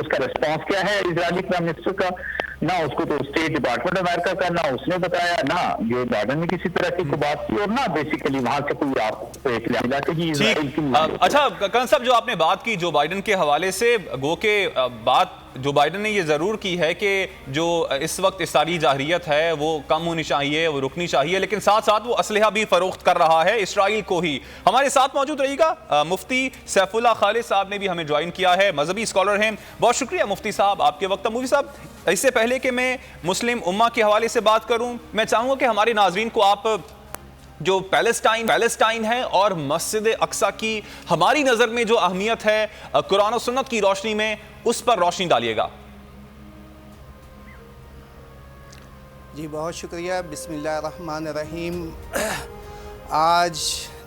اس کا ریسپانس کیا ہے اسرائیلی پرائم منسٹر کا؟ نہ اس کو تو اسٹیٹ ڈپارٹمنٹ امریکہ کا نہ اس نے بتایا، نہ جو بائیڈن نے کسی طرح کی کوئی بات کی، اور نہ بیسیکلی وہاں سے کوئی آپ کو اطلاع ملا کہ جی اسرائیل کی اچھا کرن صاحب، جو آپ نے بات کی جو بائیڈن کے حوالے سے، گو کہ بات جو بائیڈن نے یہ ضرور کی ہے کہ جو اس وقت اسرائیلی جارحیت ہے وہ کم ہونی چاہیے، وہ رکنی چاہیے، لیکن ساتھ ساتھ وہ اسلحہ بھی فروخت کر رہا ہے اسرائیل کو ہی۔ ہمارے ساتھ موجود رہی گا مفتی سیف اللہ خالد صاحب نے بھی ہمیں جوائن کیا ہے، مذہبی اسکالر ہیں۔ بہت شکریہ مفتی صاحب آپ کے وقت۔ مفتی صاحب، اس سے پہلے کہ میں مسلم امہ کے حوالے سے بات کروں، میں چاہوں گا کہ ہمارے ناظرین کو آپ جو پیلسٹائن ہے اور مسجد اقصی کی ہماری نظر میں جو اہمیت ہے قرآن و سنت کی روشنی میں، اس پر روشنی ڈالیے گا۔ جی بہت شکریہ، بسم اللہ الرحمن الرحیم۔ آج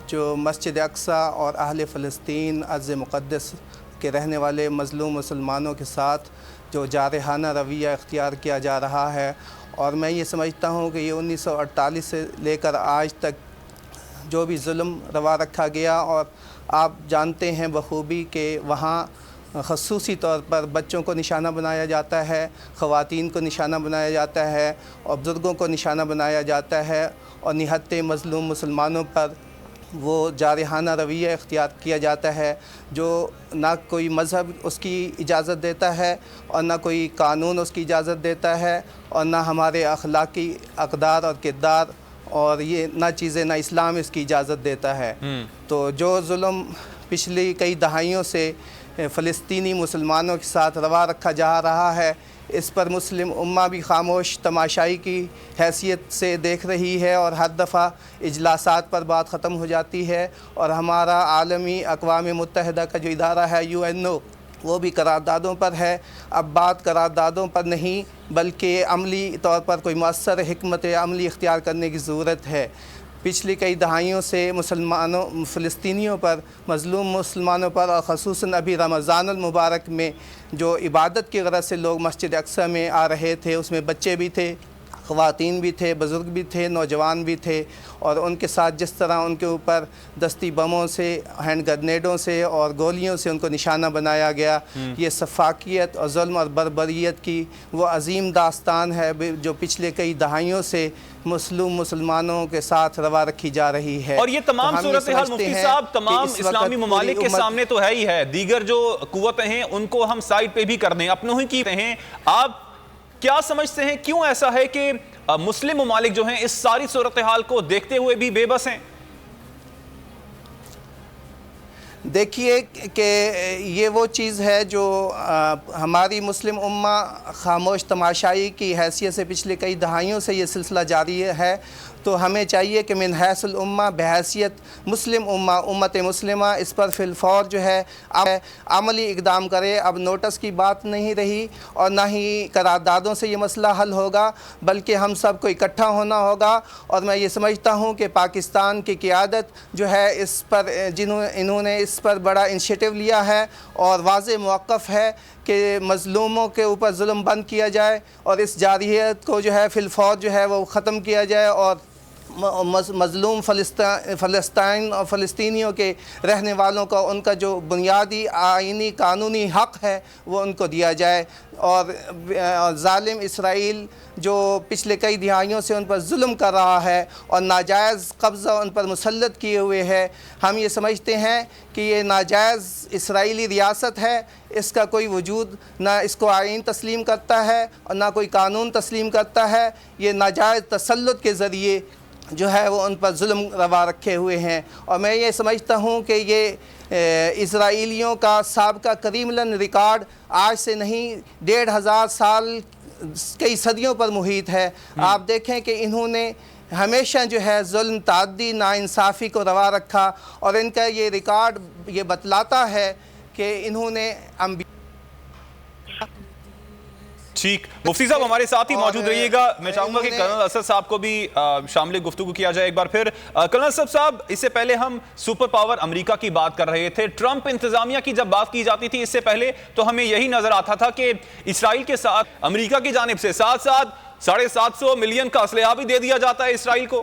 جو مسجد اقصی اور اہل فلسطین ارض مقدس کے رہنے والے مظلوم مسلمانوں کے ساتھ جو جارحانہ رویہ اختیار کیا جا رہا ہے، اور میں یہ سمجھتا ہوں کہ یہ 1948 سے لے کر آج تک جو بھی ظلم روا رکھا گیا، اور آپ جانتے ہیں بخوبی کہ وہاں خصوصی طور پر بچوں کو نشانہ بنایا جاتا ہے، خواتین کو نشانہ بنایا جاتا ہے، اور بزرگوں کو نشانہ بنایا جاتا ہے، اور نہت مظلوم مسلمانوں پر وہ جارحانہ رویہ اختیار کیا جاتا ہے جو نہ کوئی مذہب اس کی اجازت دیتا ہے، اور نہ کوئی قانون اس کی اجازت دیتا ہے، اور نہ ہمارے اخلاقی اقدار اور کردار، اور یہ نہ چیزیں نہ اسلام اس کی اجازت دیتا ہے۔ تو جو ظلم پچھلی کئی دہائیوں سے فلسطینی مسلمانوں کے ساتھ روا رکھا جا رہا ہے، اس پر مسلم امہ بھی خاموش تماشائی کی حیثیت سے دیکھ رہی ہے، اور ہر دفعہ اجلاسات پر بات ختم ہو جاتی ہے، اور ہمارا عالمی اقوام متحدہ کا جو ادارہ ہے UNO، وہ بھی قراردادوں پر ہے۔ اب بات قراردادوں پر نہیں بلکہ عملی طور پر کوئی مؤثر حکمت عملی اختیار کرنے کی ضرورت ہے۔ پچھلی کئی دہائیوں سے فلسطینیوں پر، مظلوم مسلمانوں پر، اور خصوصاً ابھی رمضان المبارک میں جو عبادت کی غرض سے لوگ مسجد اقصی میں آ رہے تھے، اس میں بچے بھی تھے، خواتین بھی تھے، بزرگ بھی تھے، نوجوان بھی تھے، اور ان کے ساتھ جس طرح ان کے اوپر دستی بموں سے، ہینڈ گرنیڈوں سے اور گولیوں سے ان کو نشانہ بنایا گیا، یہ سفاکیت اور ظلم اور بربریت کی وہ عظیم داستان ہے جو پچھلے کئی دہائیوں سے مسلمانوں کے ساتھ روا رکھی جا رہی ہے۔ اور یہ تمام صورتحال مفتی صاحب تمام اسلامی ممالک کے سامنے تو ہے ہی ہے، دیگر جو قوتیں ہیں ان کو ہم سائڈ پہ بھی کر دیں، اپنوں ہی کی ہیں۔ آپ کیا سمجھتے ہیں کیوں ایسا ہے کہ مسلم ممالک جو ہیں اس ساری صورتحال کو دیکھتے ہوئے بھی بے بس ہیں؟ دیکھیے کہ یہ وہ چیز ہے جو ہماری مسلم امہ خاموش تماشائی کی حیثیت سے پچھلے کئی دہائیوں سے یہ سلسلہ جاری ہے، تو ہمیں چاہیے کہ من حیث الامہ بحیثیت مسلم امہ، امت مسلمہ اس پر فی الفور جو ہے عملی اقدام کرے۔ اب نوٹس کی بات نہیں رہی، اور نہ ہی قراردادوں سے یہ مسئلہ حل ہوگا، بلکہ ہم سب کو اکٹھا ہونا ہوگا۔ اور میں یہ سمجھتا ہوں کہ پاکستان کی قیادت جو ہے اس پر انہوں نے اس پر بڑا انیشیٹو لیا ہے، اور واضح موقف ہے کہ مظلوموں کے اوپر ظلم بند کیا جائے، اور اس جارحیت کو جو ہے فی الفور جو ہے وہ ختم کیا جائے، اور مظلوم فلسطین اور فلسطینیوں کے رہنے والوں کا ان کا جو بنیادی آئینی قانونی حق ہے وہ ان کو دیا جائے، اور ظالم اسرائیل جو پچھلے کئی دہائیوں سے ان پر ظلم کر رہا ہے اور ناجائز قبضہ ان پر مسلط کیے ہوئے ہے، ہم یہ سمجھتے ہیں کہ یہ ناجائز اسرائیلی ریاست ہے، اس کا کوئی وجود نہ اس کو آئین تسلیم کرتا ہے اور نہ کوئی قانون تسلیم کرتا ہے۔ یہ ناجائز تسلط کے ذریعے جو ہے وہ ان پر ظلم روا رکھے ہوئے ہیں، اور میں یہ سمجھتا ہوں کہ یہ اسرائیلیوں کا سابقہ قدیم ریکارڈ آج سے نہیں 1500 سال کئی صدیوں پر محیط ہے۔ آپ دیکھیں کہ انہوں نے ہمیشہ جو ہے ظلم، تعدی، ناانصافی کو روا رکھا، اور ان کا یہ ریکارڈ یہ بتلاتا ہے کہ انہوں نے ٹھیک، مفتی صاحب ہمارے ساتھ ہی موجود رہیے گا۔ میں چاہوں گا کہ کرنل اسد صاحب کو بھی شامل گفتگو کیا جائے ایک بار پھر۔ کرنل اسد صاحب، اس سے پہلے ہم سپر پاور امریکہ کی بات کر رہے تھے، ٹرمپ انتظامیہ کی جب بات کی جاتی تھی اس سے پہلے تو ہمیں یہی نظر آتا تھا کہ اسرائیل کے ساتھ امریکہ کی جانب سے ساتھ 750 ملین کا اسلحہ بھی دے دیا جاتا ہے اسرائیل کو۔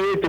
8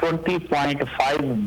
20.5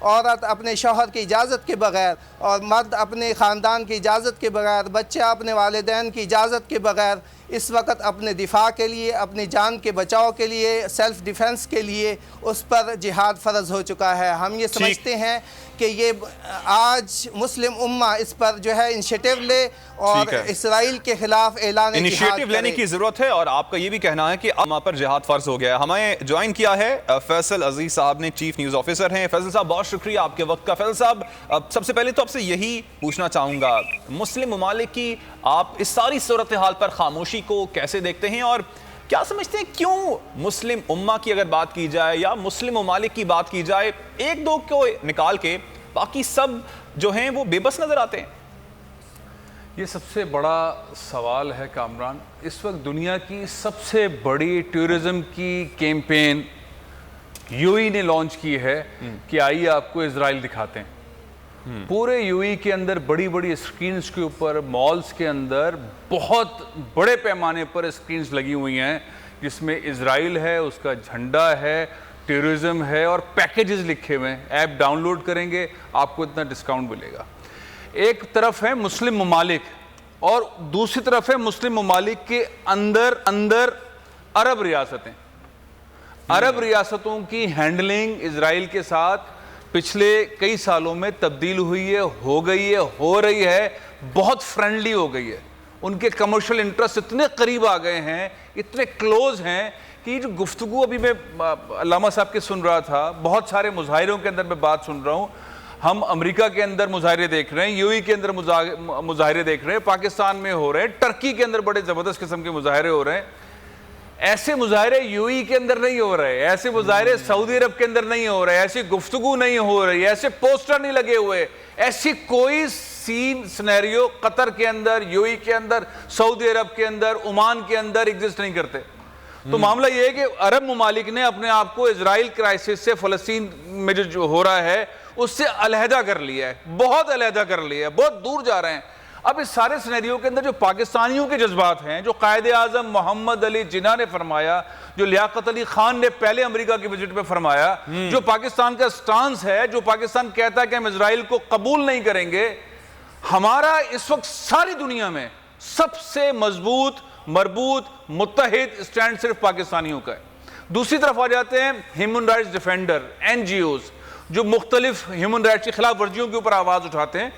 عورت اپنے شوہر کی اجازت کے بغیر اور مرد اپنے خاندان کی اجازت کے بغیر، بچہ اپنے والدین کی اجازت کے بغیر اس وقت اپنے دفاع کے لیے، اپنی جان کے بچاؤ کے لیے، سیلف ڈیفنس کے لیے اس پر جہاد فرض ہو چکا ہے۔ ہم یہ سمجھتے ہیں کہ یہ آج مسلم امہ اس پر جو ہے انیشیٹو لے اور اسرائیل کے خلاف اعلان جہاد انیشیٹو لینے کی ضرورت ہے، اور آپ کا یہ بھی کہنا ہے کہ امہ پر جہاد فرض ہو گیا ہے۔ ہمیں جوائن کیا ہے فیصل عزیز صاحب نے، چیف نیوز آفیسر ہیں۔ فیصل صاحب بہت شکریہ آپ کے وقت کا۔ فیصل صاحب سب سے پہلے تو آپ سے یہی پوچھنا چاہوں گا، مسلم ممالک کی آپ اس ساری صورتحال پر خاموشی کو کیسے دیکھتے ہیں، اور کیا سمجھتے ہیں کیوں مسلم امہ کی اگر بات کی جائے یا مسلم ممالک کی بات کی جائے، ایک دو کو نکال کے باقی سب جو ہیں وہ بے بس نظر آتے ہیں؟ یہ سب سے بڑا سوال ہے کامران۔ اس وقت دنیا کی سب سے بڑی ٹورزم کی کیمپین یو ای نے لانچ کی ہے کہ آئیے آپ کو اسرائیل دکھاتے ہیں۔ پورے یو ای کے اندر بڑی بڑی اسکرینز کے اوپر، مالز کے اندر بہت بڑے پیمانے پر اسکرینز لگی ہوئی ہیں جس میں اسرائیل ہے، اس کا جھنڈا ہے، ٹیررزم ہے اور پیکیجز لکھے ہوئے ہیں۔ ایپ ڈاؤن لوڈ کریں گے آپ کو اتنا ڈسکاؤنٹ ملے گا۔ ایک طرف ہے مسلم ممالک اور دوسری طرف ہے مسلم ممالک کے اندر عرب ریاستیں۔ عرب ریاستوں کی ہینڈلنگ اسرائیل کے ساتھ پچھلے کئی سالوں میں تبدیل ہوئی ہے، ہو گئی ہے، ہو رہی ہے، بہت فرینڈلی ہو گئی ہے۔ ان کے کمرشل انٹرسٹ اتنے قریب آ گئے ہیں، اتنے کلوز ہیں کہ یہ جو گفتگو ابھی میں علامہ صاحب کے سن رہا تھا، بہت سارے مظاہروں کے اندر میں بات سن رہا ہوں۔ ہم امریکہ کے اندر مظاہرے دیکھ رہے ہیں، یو ای کے اندر مظاہرے دیکھ رہے ہیں، پاکستان میں ہو رہے ہیں، ٹرکی کے اندر بڑے زبردست قسم کے مظاہرے ہو رہے ہیں۔ ایسے مظاہرے یو ای کے اندر نہیں ہو رہے، ایسے مظاہرے سعودی عرب کے اندر نہیں ہو رہے، ایسی گفتگو نہیں ہو رہی، ایسے پوسٹر نہیں لگے ہوئے، ایسی کوئی سینیریو قطر کے اندر، یو ای کے اندر، سعودی عرب کے اندر، عمان کے اندر ایگزسٹ نہیں کرتے۔ تو معاملہ یہ ہے کہ عرب ممالک نے اپنے آپ کو اسرائیل کرائسس سے، فلسطین میں جو ہو رہا ہے اس سے علیحدہ کر لیا ہے، بہت علیحدہ کر لیا ہے، بہت دور جا رہے ہیں۔ اب اس سارے سینیریو کے اندر جو پاکستانیوں کے جذبات ہیں، جو قائد اعظم محمد علی جناح نے فرمایا، جو لیاقت علی خان نے پہلے امریکہ کی وزٹ پہ فرمایا، جو پاکستان کا سٹانس ہے، جو پاکستان کہتا ہے کہ ہم اسرائیل کو قبول نہیں کریں گے، ہمارا اس وقت ساری دنیا میں سب سے مضبوط، مربوط، متحد سٹینڈ صرف پاکستانیوں کا ہے۔ دوسری طرف آ جاتے ہیں human rights defender, N G Os, جو مختلف ہیومن رائٹس کی خلاف ورزیوں کے اوپر آواز اٹھاتے ہیں،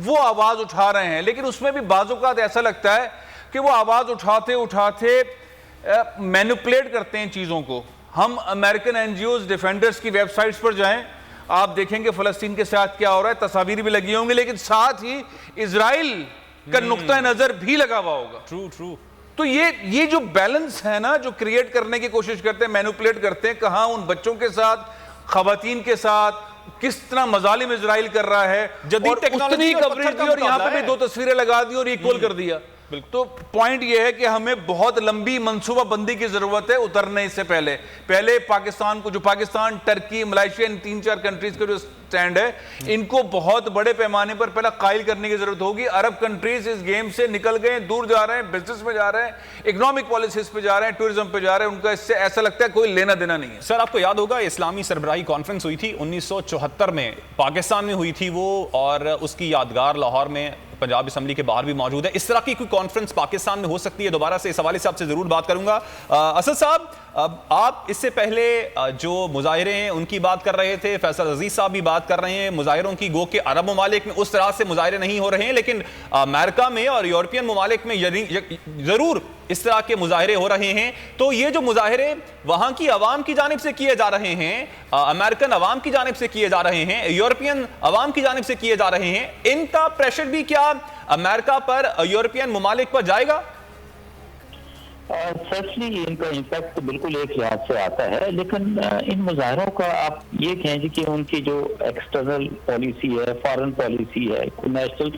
وہ آواز اٹھا رہے ہیں، لیکن اس میں بھی بعض اوقات ایسا لگتا ہے کہ وہ آواز اٹھاتے مینوپلیٹ کرتے ہیں چیزوں کو۔ ہم American N G Os defenders کی ویب سائٹس پر جائیں، آپ دیکھیں گے فلسطین کے ساتھ کیا ہو رہا ہے، تصاویر بھی لگی ہوں گی، لیکن ساتھ ہی اسرائیل کا نقطہ نظر بھی لگا ہوا ہوگا۔ ٹرو۔ تو یہ جو بیلنس ہے نا، جو کریٹ کرنے کی کوشش کرتے ہیں، مینوپلیٹ کرتے ہیں، کہاں ان بچوں کے ساتھ، خواتین کے ساتھ کس طرح مظالم اسرائیل کر رہا ہے، جدید ٹیکنالوجی اتنی کوریج دی اور یہاں پہ بھی دو تصویریں لگا دی اور ایکول کر دیا۔ تو پوائنٹ یہ ہے کہ ہمیں بہت لمبی منصوبہ بندی کی ضرورت ہے اترنے سے پہلے پاکستان کو، جو پاکستان، ٹرکی، ملائیشیا، ان 3-4 کنٹریز کا جو سٹینڈ ہے، ان کو بہت بڑے پیمانے پر پہلا قائل کرنے کی ضرورت ہوگی۔ عرب کنٹریز اس گیم سے نکل گئے، دور جا رہے ہیں، بزنس میں جا رہے ہیں، اکنامک پالیسیز پہ جا رہے ہیں، ٹورزم پہ جا رہے ہیں، ان کا اس سے ایسا لگتا ہے کوئی لینا دینا نہیں ہے۔ سر آپ کو یاد ہوگا اسلامی سربراہی کانفرنس ہوئی تھی 1974 میں، پاکستان میں ہوئی تھی وہ، اور اس کی یادگار لاہور میں پنجاب اسمبلی کے باہر بھی موجود ہے۔ اس طرح کی کوئی کانفرنس پاکستان میں ہو سکتی ہے دوبارہ سے؟ اس حوالے سے آپ سے ضرور بات کروں گا۔ اسد صاحب، آپ اس سے پہلے جو مظاہرے ہیں ان کی بات کر رہے تھے، فیصل عزیز صاحب بھی بات کر رہے ہیں مظاہروں کی، گو کہ عرب ممالک میں اس طرح سے مظاہرے نہیں ہو رہے ہیں، لیکن امریکہ میں اور یورپین ممالک میں ضرور اس طرح کے مظاہرے ہو رہے ہیں۔ تو یہ جو مظاہرے وہاں کی عوام کی جانب سے کیے جا رہے ہیں، امریکن عوام کی جانب سے کیے جا رہے ہیں، یورپین عوام کی جانب سے کیے جا رہے ہیں، ان کا پریشر بھی کیا امریکہ پر، یورپین ممالک پر جائے گا؟ سچلی ان کا امپیکٹ بالکل ایک لحاظ سے آتا ہے، لیکن ان مظاہروں کا آپ یہ کہیں کہ ان کی جو ایکسٹرنل پالیسی ہے، فارن پالیسی ہے، نیشنل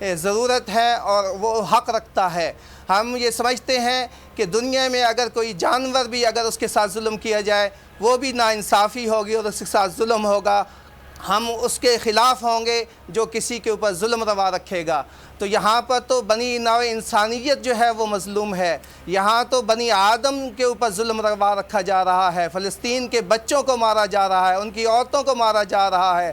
ضرورت ہے اور وہ حق رکھتا ہے۔ ہم یہ سمجھتے ہیں کہ دنیا میں اگر کوئی جانور بھی اگر اس کے ساتھ ظلم کیا جائے وہ بھی ناانصافی ہوگی اور اس کے ساتھ ظلم ہوگا، ہم اس کے خلاف ہوں گے جو کسی کے اوپر ظلم روا رکھے گا۔ تو یہاں پر تو بنی نوع انسانیت جو ہے وہ مظلوم ہے، یہاں تو بنی آدم کے اوپر ظلم روا رکھا جا رہا ہے، فلسطین کے بچوں کو مارا جا رہا ہے، ان کی عورتوں کو مارا جا رہا ہے۔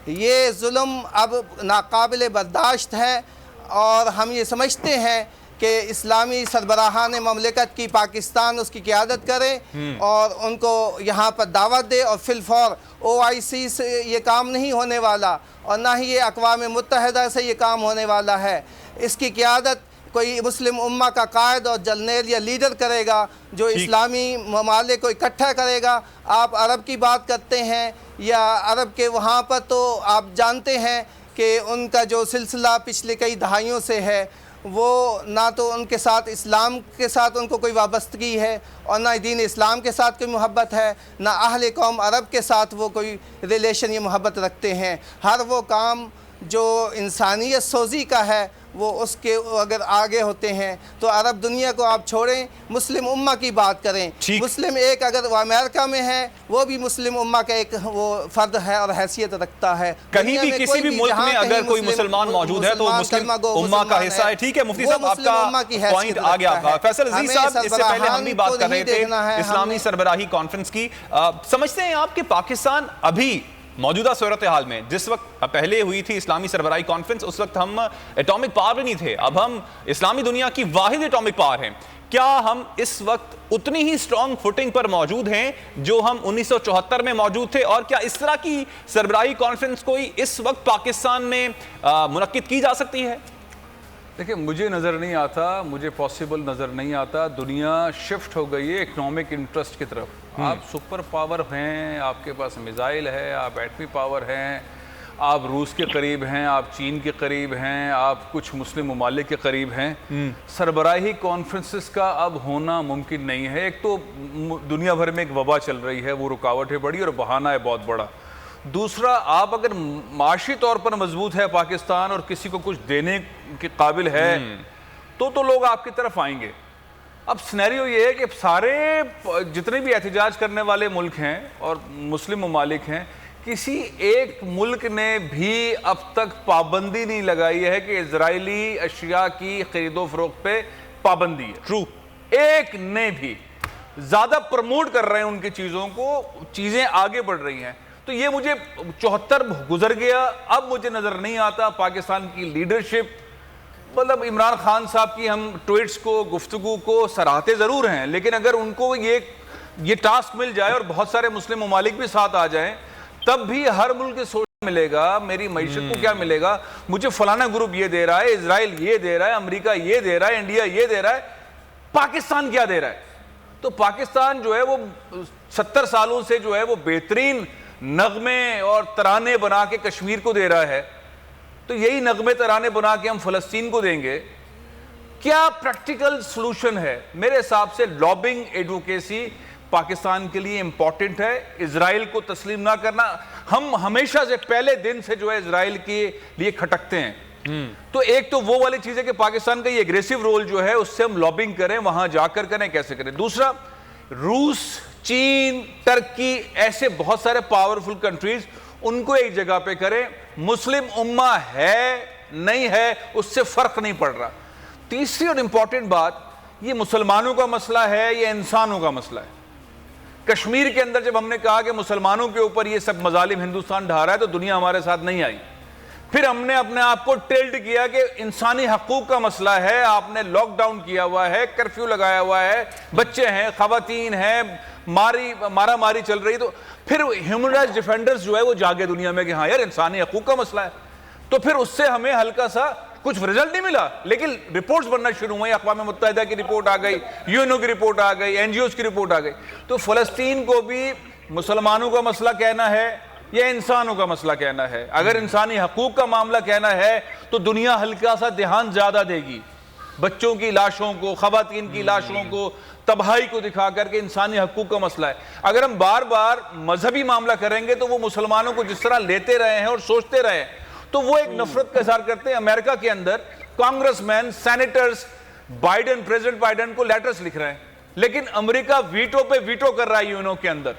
یہ ظلم اب ناقابل برداشت ہے اور ہم یہ سمجھتے ہیں کہ اسلامی سربراہان مملکت کی پاکستان اس کی قیادت کرے اور ان کو یہاں پر دعوت دے، اور فی الفور OIC سے یہ کام نہیں ہونے والا اور نہ ہی یہ اقوام متحدہ سے یہ کام ہونے والا ہے۔ اس کی قیادت کوئی مسلم امہ کا قائد اور جرنیل یا لیڈر کرے گا جو اسلامی ممالک کو اکٹھا کرے گا۔ آپ عرب کی بات کرتے ہیں یا عرب کے وہاں پر تو آپ جانتے ہیں کہ ان کا جو سلسلہ پچھلے کئی دہائیوں سے ہے وہ نہ تو ان کے ساتھ اسلام کے ساتھ ان کو کوئی وابستگی ہے اور نہ دین اسلام کے ساتھ کوئی محبت ہے، نہ اہل قوم عرب کے ساتھ وہ کوئی ریلیشن یا محبت رکھتے ہیں۔ ہر وہ کام جو انسانیت سوزی کا ہے وہ اس کے اگر آگے ہوتے ہیں تو عرب دنیا کو آپ چھوڑیں، مسلم امہ کی بات کریں۔ مسلم ایک اگر وہ امریکہ میں ہے وہ بھی مسلم امہ کا ایک وہ فرد ہے اور حیثیت رکھتا ہے۔ کہیں بھی کسی بھی ملک میں اگر کوئی مسلمان موجود ہے تو مسلم امہ کا حصہ ہے۔ ٹھیک ہے مفتی صاحب، آپ کا پوائنٹ آ گیا۔ فیصل عزیز صاحب، اس سے پہلے ہم بھی بات کر رہے تھے اسلامی سربراہی کانفرنس کی، سمجھتے ہیں آپ کہ پاکستان ابھی موجودہ صورتحال میں، جس وقت پہلے ہوئی تھی اسلامی سربراہی کانفرنس اس وقت ہم ایٹامک پاور بھی نہیں تھے، اب ہم اسلامی دنیا کی واحد ایٹامک پاور ہیں، کیا ہم اس وقت اتنی ہی سٹرونگ فوٹنگ پر موجود ہیں جو ہم 1974 میں موجود تھے؟ اور کیا اس طرح کی سربراہی کانفرنس کوئی اس وقت پاکستان میں منعقد کی جا سکتی ہے؟ دیکھیں، مجھے نظر نہیں آتا، مجھے پاسبل نظر نہیں آتا۔ دنیا شفٹ ہو گئی ہے اکنامک انٹرسٹ کی طرف۔ آپ سپر پاور ہیں، آپ کے پاس میزائل ہے، آپ ایٹمی پاور ہیں، آپ روس کے قریب ہیں، آپ چین کے قریب ہیں، آپ کچھ مسلم ممالک کے قریب ہیں۔ سربراہی کانفرنسز کا اب ہونا ممکن نہیں ہے۔ ایک تو دنیا بھر میں ایک وبا چل رہی ہے، وہ رکاوٹ ہے بڑی اور بہانہ ہے بہت بڑا۔ دوسرا، آپ اگر معاشی طور پر مضبوط ہے پاکستان اور کسی کو کچھ دینے کے قابل ہے تو لوگ آپ کی طرف آئیں گے۔ اب سینیریو یہ ہے کہ سارے جتنے بھی احتجاج کرنے والے ملک ہیں اور مسلم ممالک ہیں، کسی ایک ملک نے بھی اب تک پابندی نہیں لگائی ہے کہ اسرائیلی اشیاء کی خرید و فروخت پہ پابندی ہے۔ ٹرو، ایک نے بھی۔ زیادہ پروموٹ کر رہے ہیں ان کی چیزوں کو، چیزیں آگے بڑھ رہی ہیں۔ تو یہ مجھے 74 گزر گیا، اب مجھے نظر نہیں آتا پاکستان کی لیڈرشپ، مطلب عمران خان صاحب کی ہم ٹویٹس کو، گفتگو کو سراہتے ضرور ہیں، لیکن اگر ان کو یہ ٹاسک مل جائے اور بہت سارے مسلم ممالک بھی ساتھ آ جائیں، تب بھی ہر ملک کے سوچ ملے گا، میری معیشت کو کیا ملے گا، مجھے فلانا گروپ یہ دے رہا ہے، اسرائیل یہ دے رہا ہے، امریکہ یہ دے رہا ہے، انڈیا یہ دے رہا ہے، پاکستان کیا دے رہا ہے؟ تو پاکستان جو ہے وہ 70 سالوں سے جو ہے وہ بہترین نغمے اور ترانے بنا کے کشمیر کو دے رہا ہے، تو یہی نغمے ترانے بنا کے ہم فلسطین کو دیں گے؟ کیا پریکٹیکل سلوشن ہے؟ میرے حساب سے لابنگ ایڈوکیسی پاکستان کے لیے امپورٹنٹ ہے، اسرائیل کو تسلیم نہ کرنا۔ ہم ہمیشہ سے پہلے دن سے جو ہے اسرائیل کے لیے کھٹکتے ہیں، تو ایک تو وہ والی چیز ہے کہ پاکستان کا یہ اگریسو رول جو ہے اس سے ہم لابنگ کریں، وہاں جا کر کریں، کیسے کریں۔ دوسرا، روس، چین، ترکی، ایسے بہت سارے پاورفل کنٹریز، ان کو ایک جگہ پہ کریں۔ مسلم امہ ہے نہیں ہے اس سے فرق نہیں پڑ رہا۔ تیسری اور امپورٹنٹ بات، یہ مسلمانوں کا مسئلہ ہے یا انسانوں کا مسئلہ ہے؟ کشمیر کے اندر جب ہم نے کہا کہ مسلمانوں کے اوپر یہ سب مظالم ہندوستان ڈھا رہا ہے تو دنیا ہمارے ساتھ نہیں آئی۔ پھر ہم نے اپنے آپ کو ٹلٹ کیا کہ انسانی حقوق کا مسئلہ ہے، آپ نے لاک ڈاؤن کیا ہوا ہے، کرفیو لگایا ہوا ہے، بچے ہیں، خواتین ہیں، مارا ماری چل رہی، تو پھر ہیومن رائٹس ڈیفینڈرز جو ہے وہ جاگے دنیا میں کہ ہاں یار انسانی حقوق کا مسئلہ ہے۔ تو پھر اس سے ہمیں ہلکا سا کچھ رزلٹ نہیں ملا، لیکن رپورٹس بننا شروع ہوئی، اقوام متحدہ کی رپورٹ آ گئی، UN کی رپورٹ آ گئی، NGOs کی رپورٹ آ گئی۔ تو فلسطین کو بھی مسلمانوں کا مسئلہ کہنا ہے یا انسانوں کا مسئلہ کہنا ہے؟ اگر انسانی حقوق کا معاملہ کہنا ہے تو دنیا ہلکا سا دھیان زیادہ دے گی، بچوں کی لاشوں کو، خواتین کی لاشوں کو، تباہی کو دکھا کر کے انسانی حقوق کا مسئلہ ہے۔ اگر ہم بار بار مذہبی معاملہ کریں گے تو وہ مسلمانوں کو جس طرح لیتے رہے ہیں اور سوچتے رہے، تو وہ ایک نفرت کا اظہار کرتے ہیں. امریکہ کے اندر کانگریس مین سینیٹرز پریزیڈنٹ بائیڈن کو لیٹرز لکھ رہے ہیں, لیکن امریکہ ویٹو پہ ویٹو کر رہا ہے یونو کے اندر.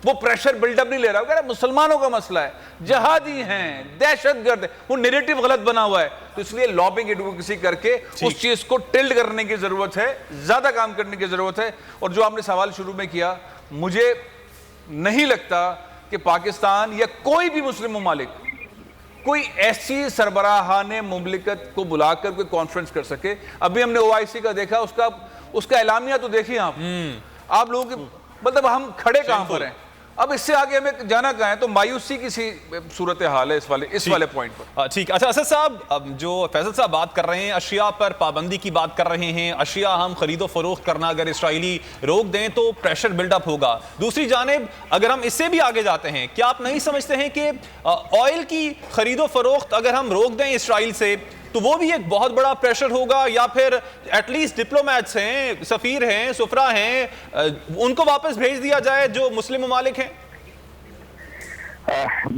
وہ پریشر بلڈ اپ نہیں لے رہا, وہ کہہ رہا ہے مسلمانوں کا مسئلہ ہے, جہادی ہیں, دہشت گرد ہیں, وہ نیریٹو غلط بنا ہوا ہے. تو اس لیے لابنگ ایڈوکیسی کر کے اس چیز کو ٹلڈ کرنے کی ضرورت ہے, زیادہ کام کرنے کی ضرورت ہے. اور جو آپ نے سوال شروع میں کیا, مجھے نہیں لگتا کہ پاکستان یا کوئی بھی مسلم ممالک کوئی ایسی سربراہان مملکت کو بلا کر کوئی کانفرنس کر سکے. ابھی ہم نے OIC کا دیکھا, اس کا اعلامیہ تو دیکھیں آپ لوگوں کے, مطلب ہم کھڑے کہاں پر ہیں. اب اس سے آگے ہمیں جانا کہاں ہے, تو مایوسی کی سی صورتحال ہے اس والے پوائنٹ پر. ٹھیک. اچھا اسد صاحب, جو فیصل صاحب بات کر رہے ہیں, اشیاء پر پابندی کی بات کر رہے ہیں, اشیاء ہم خرید و فروخت کرنا اگر اسرائیلی روک دیں تو پریشر بلڈ اپ ہوگا. دوسری جانب اگر ہم اس سے بھی آگے جاتے ہیں, کیا آپ نہیں سمجھتے ہیں کہ آئل کی خرید و فروخت اگر ہم روک دیں اسرائیل سے تو وہ بھی ایک بہت بڑا پریشر ہوگا, یا پھر ایٹ لیسٹ ڈپلومیٹس ہیں, سفیر ہیں, سفرا ہیں, ان کو واپس بھیج دیا جائے جو مسلم ممالک ہیں؟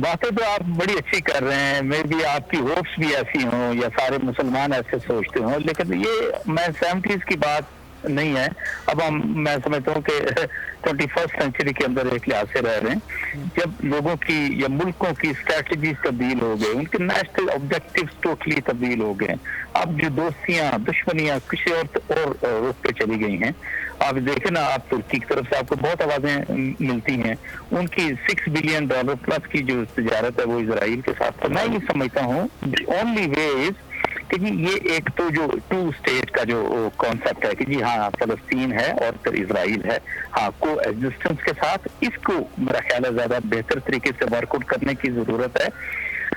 باتیں تو آپ بڑی اچھی کر رہے ہیں, میں بھی آپ کی ہوپس بھی ایسی ہوں یا سارے مسلمان ایسے سوچتے ہوں, لیکن یہ میں 70s کی بات نہیں ہے. اب میں سمجھتا ہوں کہ 21st سینچری کے اندر ایک لحاظ سے رہ رہے ہیں, جب لوگوں کی یا ملکوں کی اسٹریٹجیز تبدیل ہو گئے, ان کے نیشنل آبجیکٹیوز ٹوٹلی تبدیل ہو گئے. اب جو دوستیاں دشمنیاں کسی اور رخ پہ چلی گئی ہیں. آپ دیکھیں نا, آپ ترکی کی طرف سے آپ کو بہت آوازیں ملتی ہیں, ان کی $6 بلین پلس کی جو تجارت ہے وہ اسرائیل کے ساتھ. تو میں یہ سمجھتا ہوں اونلی وے از کہ جی یہ ایک تو جو 2 اسٹیٹ کا جو کانسیپٹ ہے کہ جی ہاں فلسطین ہے اور پھر اسرائیل ہے, ہاں کو ایگزسٹنس کے ساتھ اس کو میرا خیال ہے زیادہ بہتر طریقے سے ورک آؤٹ کرنے کی ضرورت ہے.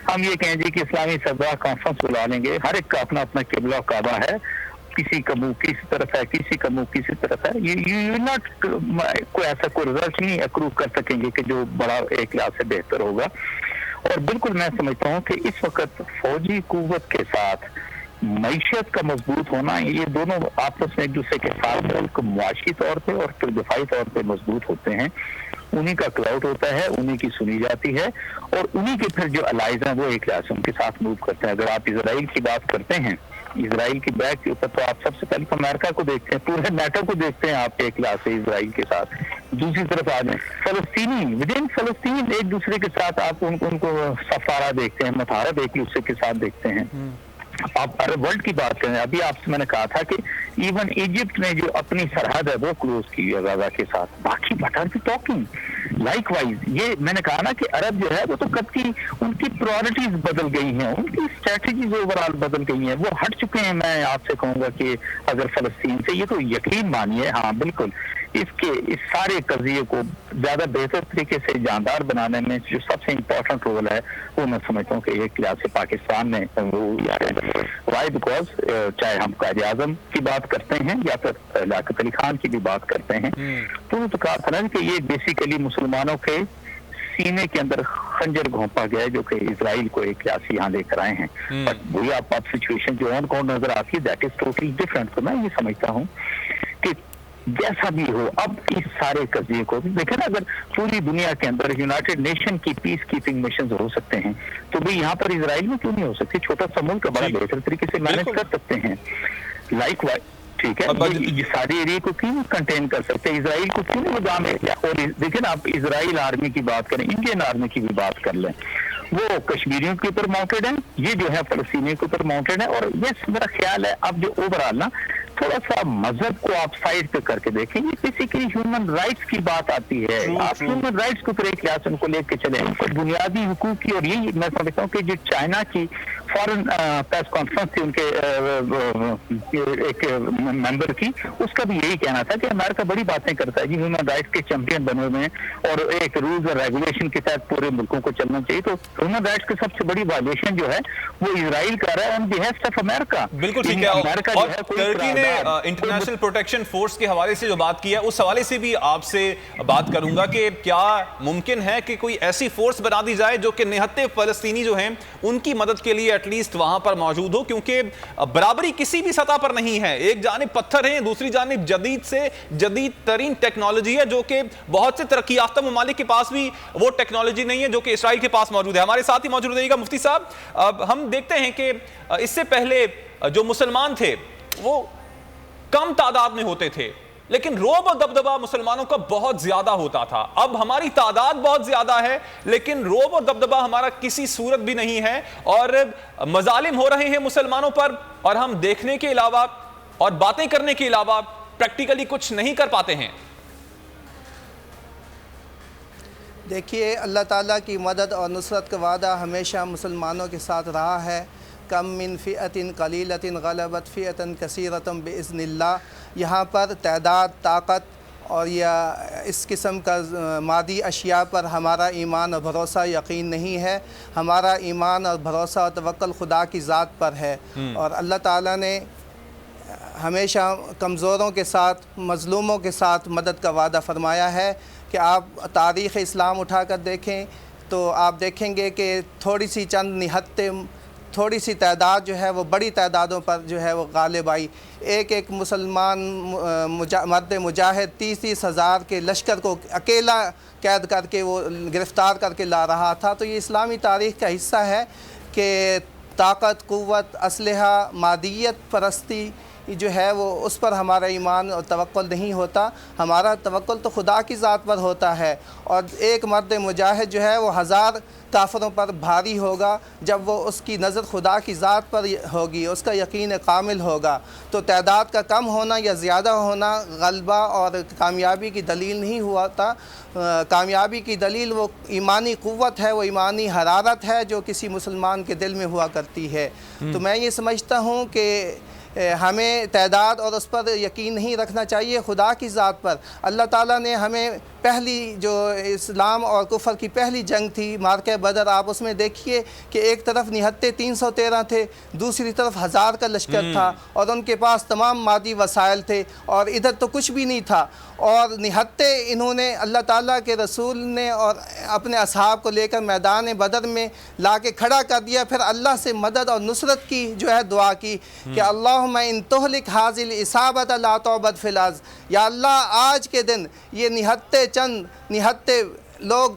ہم یہ کہیں جی کہ اسلامی سربراہ کانفرنس بلا لیں گے, ہر ایک کا اپنا اپنا قبلہ کعبہ ہے, کسی کا منہ کسی طرف ہے, کسی کا منہ کسی طرف ہے. یو ناٹ کوئی ایسا کوئی رزلٹ نہیں اپروو کر سکیں گے کہ جو بڑا ایک لحاظ سے بہتر ہوگا. اور بالکل میں سمجھتا ہوں کہ اس وقت فوجی قوت کے ساتھ معیشت کا مضبوط ہونا, یہ دونوں آپس میں ایک دوسرے کے ساتھ ملک معاشی طور پہ اور پھر دفاعی طور پہ مضبوط ہوتے ہیں. انہی کا کلاؤٹ ہوتا ہے, انہی کی سنی جاتی ہے, اور انہی کے پھر جو الائز ہیں وہ ایک لحاظ سے ان کے ساتھ موو کرتے ہیں. اگر آپ اسرائیل کی بات کرتے ہیں, اسرائیل کی بیک کے اوپر تو آپ سب سے پہلے تو امریکہ کو دیکھتے ہیں, پورے نیٹو کو دیکھتے ہیں آپ ایک لحاظ سے اسرائیل کے ساتھ. دوسری طرف آ جائیں فلسطینی ود ان فلسطین ایک دوسرے کے ساتھ آپ ان کو سفارہ دیکھتے ہیں, متحرک ایک دوسرے کے ساتھ دیکھتے ہیں. آپ عرب ورلڈ کی بات کریں, ابھی آپ سے میں نے کہا تھا کہ ایون ایجپٹ نے جو اپنی سرحد ہے وہ کلوز کی ہے غزہ کے ساتھ. باقی but are be talking likewise. یہ میں نے کہا نا کہ عرب جو ہے وہ تو کب کی ان کی پرائرٹیز بدل گئی ہیں, ان کی اسٹریٹجیز اوور آل بدل گئی ہیں, وہ ہٹ چکے ہیں. میں آپ سے کہوں گا کہ اگر فلسطین سے یہ تو یقین مانیے, ہاں بالکل اس سارے قضیے کو زیادہ بہتر طریقے سے جاندار بنانے میں جو سب سے امپورٹنٹ رول ہے وہ میں سمجھتا ہوں کہ ایک لحاظ سے پاکستان نے وائی بیکاز چاہے ہم قائد اعظم کی بات کرتے ہیں یا پھر لیاقت علی خان کی بھی بات کرتے ہیں, تو کہا تھا نا کہ یہ بیسیکلی مسلمانوں کے سینے کے اندر خنجر گھونپا گیا ہے جو کہ اسرائیل کو ایک لحاظ یہاں لے کر آئے ہیں. بٹ وہی آپ سچویشن جو ہے کون نظر آتی ہے دیٹ از ٹوٹلی ڈفرینٹ. تو میں یہ سمجھتا ہوں کہ جیسا بھی ہو اب اس سارے قضیے کو دیکھیں نا, اگر پوری دنیا کے اندر یونائٹڈ نیشن کی پیس کیپنگ مشنز ہو سکتے ہیں تو بھی یہاں پر اسرائیل میں کیوں نہیں ہو سکتی؟ چھوٹا سا ملک بڑا بہتر طریقے سے مینج کر سکتے ہیں. لائک وائز ٹھیک ہے, یہ سارے ایریا کو کیوں کنٹین کر سکتے ہیں, اسرائیل کو کیوں نہیں نظام ہے. اور دیکھیں نا, آپ اسرائیل آرمی کی بات کریں, انڈین آرمی کی بھی بات کر لیں, وہ کشمیریوں کے اوپر ماؤنٹیڈ ہیں, یہ جو ہے فلسطینیوں کے اوپر ماؤنٹیڈ ہے. اور یہ میرا خیال ہے اب جو اوور آل نا تھوڑا سا مذہب کو آپ سائڈ پہ کر کے دیکھیں, یہ کسی کی ہیومن رائٹس کی بات آتی ہے. آپ ہیومن رائٹس کو ایک لحاظ سے ان کو لے کے چلیں, بنیادی حقوق کی. اور یہی میں سمجھتا ہوں کہ جو چائنا کی فارن پریس کانفرنس تھی ان کے ایک ممبر کی, اس کا بھی یہی کہنا تھا کہ امریکہ بڑی باتیں کرتا ہے جی, ہیومن رائٹس کے چیمپئن بنے ہوئے ہیں اور ایک رولز اور ریگولیشن کے تحت پورے ملکوں کو چلنا چاہیے. تو ہیومن رائٹس کی سب سے بڑی وائلیشن جو ہے وہ اسرائیل کر رہا ہے آن بیہیف آف امریکہ. بالکل ٹھیک ہے. اور ترکی نے انٹرنیشنل پروٹیکشن فورس کے حوالے سے جو بات کی ہے, اس حوالے سے بھی آپ سے بات کروں گا کہ کیا ممکن ہے کہ کوئی ایسی فورس بنا دی جائے جو کہ نہتے فلسطینی جو ہیں ان کی مدد کے لیے ایٹ لیسٹ وہاں پر موجود ہو، کیونکہ برابری کسی بھی سطح پر نہیں ہے. ایک جانب پتھر ہیں، دوسری جانب جدید سے جدید ترین ٹیکنالوجی ہے، جو کہ بہت سے ترقی یافتہ ممالک کے پاس بھی وہ ٹیکنالوجی نہیں ہے جو کہ اسرائیل کے پاس موجود ہے. ہمارے ساتھ ہی موجود رہے گا مفتی صاحب. ہم دیکھتے ہیں کہ اس سے پہلے جو مسلمان تھے وہ کم تعداد میں ہوتے تھے، لیکن روب و دبدبہ مسلمانوں کا بہت زیادہ ہوتا تھا. اب ہماری تعداد بہت زیادہ ہے لیکن روب و دبدبہ ہمارا کسی صورت بھی نہیں ہے، اور مظالم ہو رہے ہیں مسلمانوں پر، اور ہم دیکھنے کے علاوہ اور باتیں کرنے کے علاوہ پریکٹیکلی کچھ نہیں کر پاتے ہیں. دیکھیے، اللہ تعالیٰ کی مدد اور نصرت کا وعدہ ہمیشہ مسلمانوں کے ساتھ رہا ہے. کم من فئۃ قلیلۃ غلبت فئۃ کثیرۃ باذن اللہ. یہاں پر تعداد، طاقت اور یا اس قسم کا مادی اشیاء پر ہمارا ایمان اور بھروسہ یقین نہیں ہے. ہمارا ایمان اور بھروسہ اور توکل خدا کی ذات پر ہے. اور اللہ تعالیٰ نے ہمیشہ کمزوروں کے ساتھ، مظلوموں کے ساتھ مدد کا وعدہ فرمایا ہے. کہ آپ تاریخ اسلام اٹھا کر دیکھیں تو آپ دیکھیں گے کہ تھوڑی سی چند نہتے، تھوڑی سی تعداد جو ہے وہ بڑی تعدادوں پر جو ہے وہ غالب آئی. ایک مسلمان مرد مجاہد 30 ہزار کے لشکر کو اکیلا قید کر کے وہ گرفتار کر کے لا رہا تھا. تو یہ اسلامی تاریخ کا حصہ ہے کہ طاقت، قوت، اسلحہ، مادیت پرستی جو ہے وہ اس پر ہمارا ایمان اور توکل نہیں ہوتا. ہمارا توکل تو خدا کی ذات پر ہوتا ہے. اور ایک مرد مجاہد جو ہے وہ 1000 کافروں پر بھاری ہوگا جب وہ اس کی نظر خدا کی ذات پر ہوگی، اس کا یقین کامل ہوگا. تو تعداد کا کم ہونا یا زیادہ ہونا غلبہ اور کامیابی کی دلیل نہیں ہوا تھا. کامیابی کی دلیل وہ ایمانی قوت ہے، وہ ایمانی حرارت ہے جو کسی مسلمان کے دل میں ہوا کرتی ہے. تو میں یہ سمجھتا ہوں کہ ہمیں تعداد اور اس پر یقین نہیں رکھنا چاہیے، خدا کی ذات پر. اللہ تعالیٰ نے ہمیں پہلی جو اسلام اور کفر کی پہلی جنگ تھی، معرکہ بدر، آپ اس میں دیکھیے کہ ایک طرف نہتے 313 تھے، دوسری طرف 1000 کا لشکر تھا، اور ان کے پاس تمام مادی وسائل تھے، اور ادھر تو کچھ بھی نہیں تھا. اور نہتے انہوں نے اللہ تعالیٰ کے رسول نے اور اپنے اصحاب کو لے کر میدان بدر میں لا کے کھڑا کر دیا. پھر اللہ سے مدد اور نصرت کی جو ہے دعا کی کہ اللہم ان تہلک ھذی العصابۃ لا تعبد فی الارض. یا اللہ، آج کے دن یہ نہتے لوگ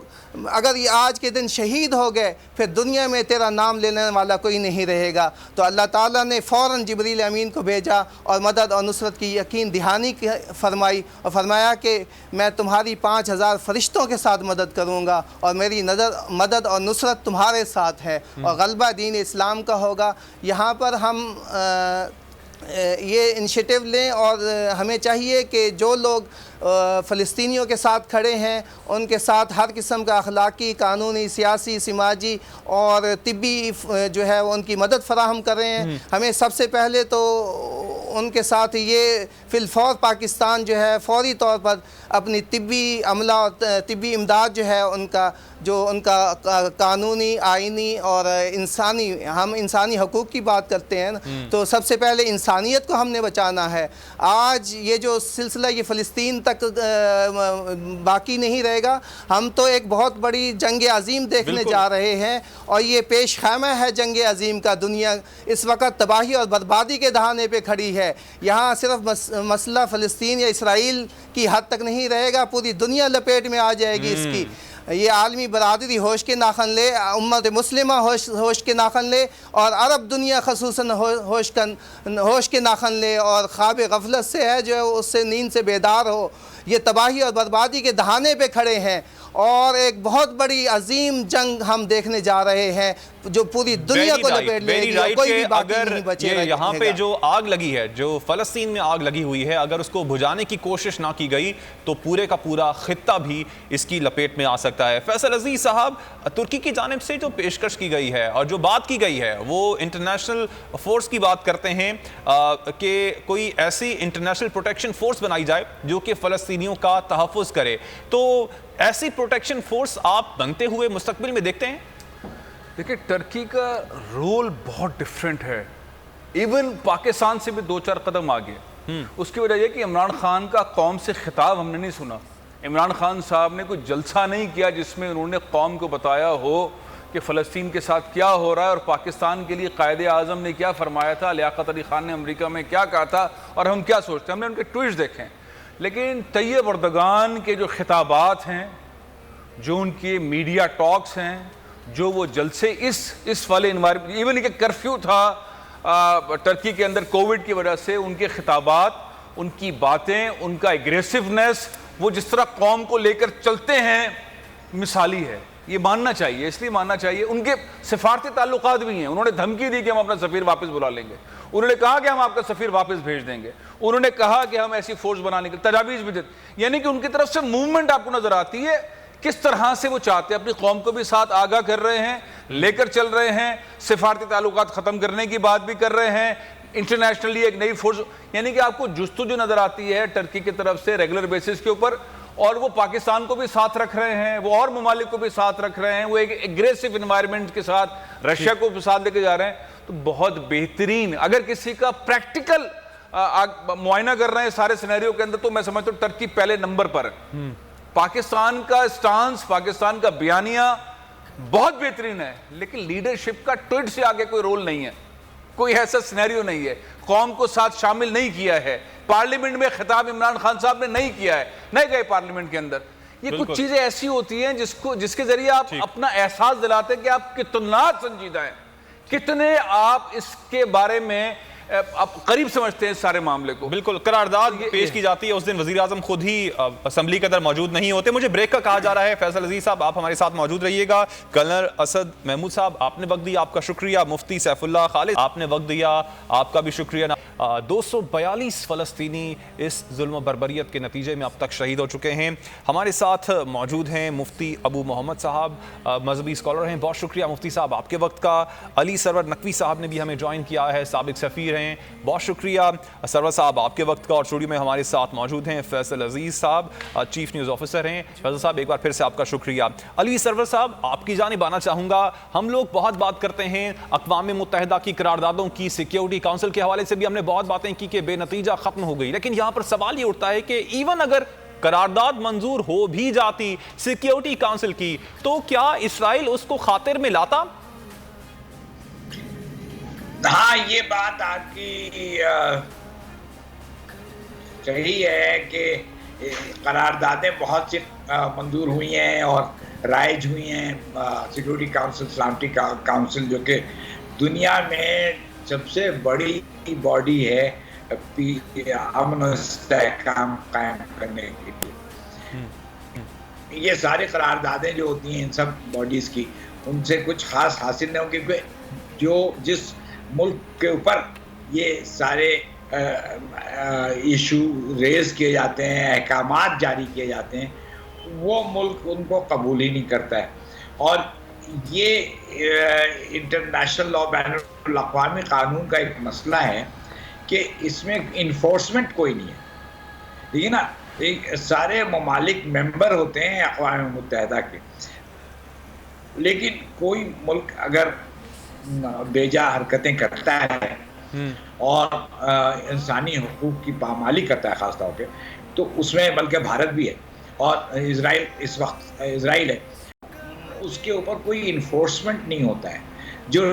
اگر یہ آج کے دن شہید ہو گئے، پھر دنیا میں تیرا نام لینے والا کوئی نہیں رہے گا. تو اللہ تعالیٰ نے فوراً جبریل امین کو بھیجا اور مدد اور نصرت کی یقین دہانی فرمائی، اور فرمایا کہ میں تمہاری 5000 فرشتوں کے ساتھ مدد کروں گا، اور میری مدد اور نصرت تمہارے ساتھ ہے، اور غلبہ دین اسلام کا ہوگا. یہاں پر ہم یہ انیشیٹو لیں، اور ہمیں چاہیے کہ جو لوگ فلسطینیوں کے ساتھ کھڑے ہیں ان کے ساتھ ہر قسم کا اخلاقی، قانونی، سیاسی، سماجی اور طبی جو ہے وہ ان کی مدد فراہم کر رہے ہیں. ہمیں سب سے پہلے تو ان کے ساتھ یہ فی الفور پاکستان جو ہے فوری طور پر اپنی طبی عملہ اور طبی امداد جو ہے ان کا قانونی، آئینی اور انسانی، ہم انسانی حقوق کی بات کرتے ہیں تو سب سے پہلے انسانیت کو ہم نے بچانا ہے. آج یہ جو سلسلہ یہ فلسطین تک باقی نہیں رہے گا. ہم تو ایک بہت بڑی جنگ عظیم دیکھنے جا رہے ہیں، اور یہ پیش خیمہ ہے جنگ عظیم کا. دنیا اس وقت تباہی اور بربادی کے دہانے پہ کھڑی ہے. یہاں صرف مسئلہ فلسطین یا اسرائیل کی حد تک نہیں رہے گا، پوری دنیا لپیٹ میں آ جائے گی اس کی. یہ عالمی برادری ہوش کے ناخن لے، امت مسلمہ ہوش کے ناخن لے، اور عرب دنیا خصوصاً ہوش کے ناخن لے، اور خواب غفلت سے ہے جو اس سے نیند سے بیدار ہو. یہ تباہی اور بربادی کے دہانے پہ کھڑے ہیں، اور ایک بہت بڑی عظیم جنگ ہم دیکھنے جا رہے ہیں جو پوری دنیا کو لپیٹ لے گی، اور کوئی بھی باقی نہیں بچے گا. یہاں پہ جو آگ لگی ہے، جو فلسطین میں آگ لگی ہوئی ہے، اگر اس کو بجھانے کی کوشش نہ کی گئی تو پورے کا پورا خطہ بھی اس کی لپیٹ میں آ سکتا ہے. فیصل عزیز صاحب، ترکی کی جانب سے جو پیشکش کی گئی ہے اور جو بات کی گئی ہے وہ انٹرنیشنل فورس کی بات کرتے ہیں کہ کوئی ایسی انٹرنیشنل پروٹیکشن فورس بنائی جائے جو کہ فلسطینیوں کا تحفظ کرے. تو ایسی پروٹیکشن فورس آپ بنتے ہوئے مستقبل میں دیکھتے ہیں؟ دیکھیں، ٹرکی کا رول بہت ڈیفرنٹ ہے، ایون پاکستان سے بھی 2-4 قدم آگے. اس کی وجہ یہ کہ عمران خان کا قوم سے خطاب ہم نے نہیں سنا. عمران خان صاحب نے کوئی جلسہ نہیں کیا جس میں انہوں نے قوم کو بتایا ہو کہ فلسطین کے ساتھ کیا ہو رہا ہے اور پاکستان کے لیے قائد اعظم نے کیا فرمایا تھا, لیاقت علی خان نے امریکہ میں کیا کہا تھا اور ہم کیا سوچتے ہیں. ہم نے ان کے ٹویٹس دیکھے ہیں, لیکن طیب اردگان کے جو خطابات ہیں, جو ان کے میڈیا ٹاکس ہیں, جو وہ جلسے اس والے انوائرمنٹ, ایون کہ کرفیو تھا ٹرکی کے اندر کووڈ کی وجہ سے, ان کے خطابات, ان کی باتیں, ان کا ایگریسونیس, وہ جس طرح قوم کو لے کر چلتے ہیں, مثالی ہے. یہ ماننا چاہیے, اس لیے ماننا چاہیے. ان کے سفارتی تعلقات بھی ہیں. انہوں نے دھمکی دی کہ ہم اپنا سفیر واپس بلا لیں گے, انہوں نے کہا کہ ہم آپ کا سفیر واپس بھیج دیں گے, انہوں نے کہا کہ ہم ایسی فورس بنانے کے تجاویز بھی دیتے. یعنی کہ ان کی طرف سے موومنٹ آپ کو نظر آتی ہے, کس طرح سے وہ چاہتے ہیں, اپنی قوم کو بھی ساتھ آگاہ کر رہے ہیں, لے کر چل رہے ہیں, سفارتی تعلقات ختم کرنے کی بات بھی کر رہے ہیں, انٹرنیشنلی ایک نئی فورس. یعنی کہ آپ کو جستجو نظر آتی ہے ٹرکی کی طرف سے ریگولر بیسس کے اوپر, اور وہ پاکستان کو بھی ساتھ رکھ رہے ہیں, وہ اور ممالک کو بھی ساتھ رکھ رہے ہیں, وہ ایک ایگریسو انوائرمنٹ کے ساتھ رشیا کو ساتھ لے کے جا رہے ہیں. تو بہت بہترین, اگر کسی کا پریکٹیکل معائنہ کر رہے ہیں سارے سینیریو کے اندر, تو میں سمجھتا ہوں ٹرکی پہلے نمبر پر ہے. پاکستان کا سٹانس, پاکستان کا بیانیہ بہت بہترین ہے, لیکن لیڈرشپ کا ٹویٹ سے آگے کوئی رول نہیں ہے, کوئی ایسا سینیریو نہیں ہے, قوم کو ساتھ شامل نہیں کیا ہے. پارلیمنٹ میں خطاب عمران خان صاحب نے نہیں کیا ہے, نہیں گئے پارلیمنٹ کے اندر. یہ کچھ چیزیں ایسی ہوتی ہیں جس کے ذریعے آپ اپنا احساس دلاتے ہیں کہ آپ کتنا سنجیدہ ہیں, کتنے آپ اس کے بارے میں آپ قریب سمجھتے ہیں سارے معاملے کو. بالکل, قرارداد پیش کی جاتی ہے, اس دن وزیراعظم خود ہی اسمبلی کے اندر موجود نہیں ہوتے. مجھے بریک کا کہا جا رہا ہے. فیصل عزیز صاحب, آپ ہمارے ساتھ موجود رہیے گا. کرنل اسد محمود صاحب, آپ نے وقت دیا, آپ کا شکریہ. مفتی سیف اللہ خالد, آپ نے وقت دیا, آپ کا بھی شکریہ. 242 فلسطینی اس ظلم و بربریت کے نتیجے میں اب تک شہید ہو چکے ہیں. ہمارے ساتھ موجود ہیں مفتی ابو محمد صاحب, مذہبی اسکالر ہیں. بہت شکریہ مفتی صاحب آپ کے وقت کا. علی سرور نقوی صاحب نے بھی ہمیں جوائن کیا ہے, سابق سفیر ہیں. بہت شکریہ سرور صاحب آپ کے وقت کا. اور اسٹوڈیو میں ہمارے ساتھ موجود ہیں فیصل عزیز صاحب, چیف نیوز آفیسر ہیں. فیصل صاحب ایک بار پھر سے آپ کا شکریہ. علی سرور صاحب, آپ کی جانب آنا چاہوں گا. ہم لوگ بہت بات کرتے ہیں اقوام متحدہ کی قراردادوں کی, سیکیورٹی کونسل کے حوالے سے بھی ہم نے بہت باتیں کی کہ بے نتیجہ ختم ہو گئی, لیکن یہاں پر سوال یہ اٹھتا ہے کہ ایون اگر قرارداد منظور ہو بھی جاتی سیکیورٹی کونسل کی, تو کیا اسرائیل اس کو خاطر میں لاتا؟ ہاں, یہ بات آپ کی صحیح ہے کہ قراردادیں بہت سی منظور ہوئی ہیں اور رائج ہوئی ہیں. سیکیورٹی کونسل, سلامتی کونسل, جو کہ دنیا میں سب سے بڑی باڈی ہے امن و استحکام قائم کرنے کے لیے. یہ ساری قراردادیں جو ہوتی ہیں ان سب باڈیز کی, ان سے کچھ خاص حاصل نہیں ہو, کیونکہ جو جس ملک کے اوپر یہ سارے ایشو ریز کیے جاتے ہیں, احکامات جاری کیے جاتے ہیں, وہ ملک ان کو قبول ہی نہیں کرتا ہے. اور یہ انٹرنیشنل لا, بین الاقوامی قانون کا ایک مسئلہ ہے کہ اس میں انفورسمنٹ کوئی نہیں ہے. ٹھیک ہے نا, سارے ممالک ممبر ہوتے ہیں اقوام متحدہ کے, لیکن کوئی ملک اگر بیجا حرکتیں کرتا ہے اور انسانی حقوق کی پامالی کرتا ہے خاص طور پہ, تو اس میں بلکہ بھارت بھی ہے اور اسرائیل اس وقت اسرائیل ہے, اس کے اوپر کوئی انفورسمنٹ نہیں ہوتا ہے. جو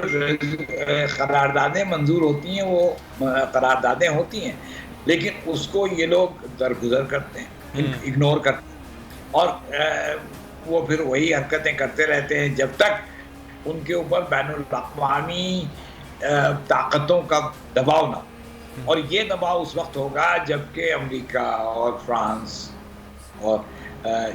قراردادیں منظور ہوتی ہیں وہ قراردادیں ہوتی ہیں, لیکن اس کو یہ لوگ درگزر کرتے ہیں, اگنور کرتے ہیں, اور وہ پھر وہی حرکتیں کرتے رہتے ہیں جب تک ان کے اوپر بین الاقوامی طاقتوں کا دباؤ نہ ہو. اور یہ دباؤ اس وقت ہوگا جب کہ امریکہ اور فرانس اور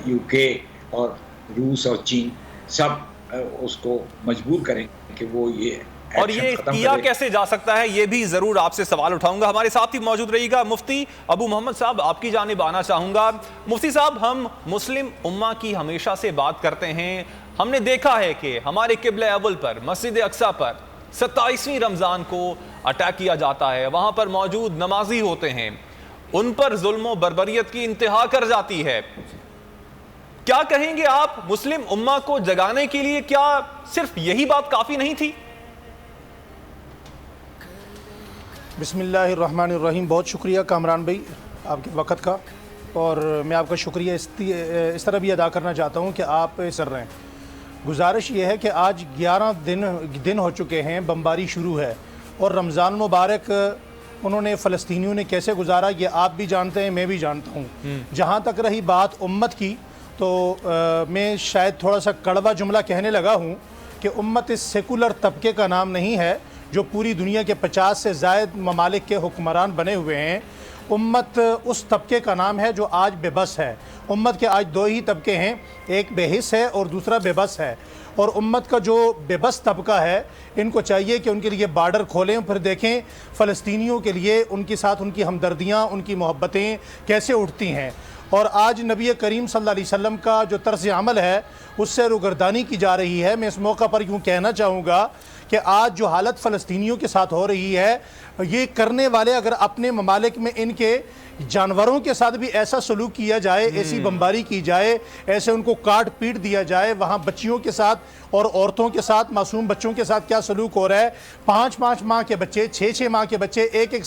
یو کے اور روس اور چین سب اس کو مجبور کریں کہ وہ یہ, اور یہ کیا کیسے جا سکتا ہے, یہ بھی ضرور آپ سے سوال اٹھاؤں گا. ہمارے ساتھ ہی موجود رہی گا مفتی ابو محمد صاحب, آپ کی جانب آنا چاہوں گا. مفتی صاحب, ہم مسلم امہ کی ہمیشہ سے بات کرتے ہیں. ہم نے دیکھا ہے کہ ہمارے قبلہ اول پر, مسجد اقصیٰ پر 27ویں رمضان کو اٹیک کیا جاتا ہے, وہاں پر موجود نمازی ہوتے ہیں, ان پر ظلم و بربریت کی انتہا کر جاتی ہے. کیا کہیں گے آپ مسلم امہ کو جگانے کے لیے, کیا صرف یہی بات کافی نہیں تھی؟ بسم اللہ الرحمن الرحیم. بہت شکریہ کامران بھائی آپ کے وقت کا, اور میں آپ کا شکریہ اس طرح بھی ادا کرنا چاہتا ہوں کہ آپ سر رہے ہیں. گزارش یہ ہے کہ آج 11 دن ہو چکے ہیں، بمباری شروع ہے، اور رمضان مبارک انہوں نے فلسطینیوں نے کیسے گزارا یہ آپ بھی جانتے ہیں، میں بھی جانتا ہوں۔ جہاں تک رہی بات امت کی، تو میں شاید تھوڑا سا کڑوا جملہ کہنے لگا ہوں کہ امت اس سیکولر طبقے کا نام نہیں ہے جو پوری دنیا کے 50 سے زائد ممالک کے حکمران بنے ہوئے ہیں۔ امت اس طبقے کا نام ہے جو آج بے بس ہے۔ امت کے آج 2 ہی طبقے ہیں، ایک بے حس ہے اور دوسرا بے بس ہے، اور امت کا جو بے بس طبقہ ہے ان کو چاہیے کہ ان کے لیے بارڈر کھولیں، پھر دیکھیں فلسطینیوں کے لیے ان کے ساتھ ان کی ہمدردیاں، ان کی محبتیں کیسے اٹھتی ہیں۔ اور آج نبی کریم صلی اللہ علیہ وسلم کا جو طرز عمل ہے اس سے روگردانی کی جا رہی ہے۔ میں اس موقع پر یوں کہنا چاہوں گا کہ آج جو حالت فلسطینیوں کے ساتھ ہو رہی ہے، یہ کرنے والے اگر اپنے ممالک میں ان کے جانوروں کے ساتھ بھی ایسا سلوک کیا جائے، ایسی بمباری کی جائے، ایسے ان کو کاٹ پیٹ دیا جائے، وہاں بچیوں کے ساتھ اور عورتوں کے ساتھ، معصوم بچوں کے ساتھ کیا سلوک ہو رہا ہے، 5 ماہ کے بچے، 6 ماہ کے بچے، 1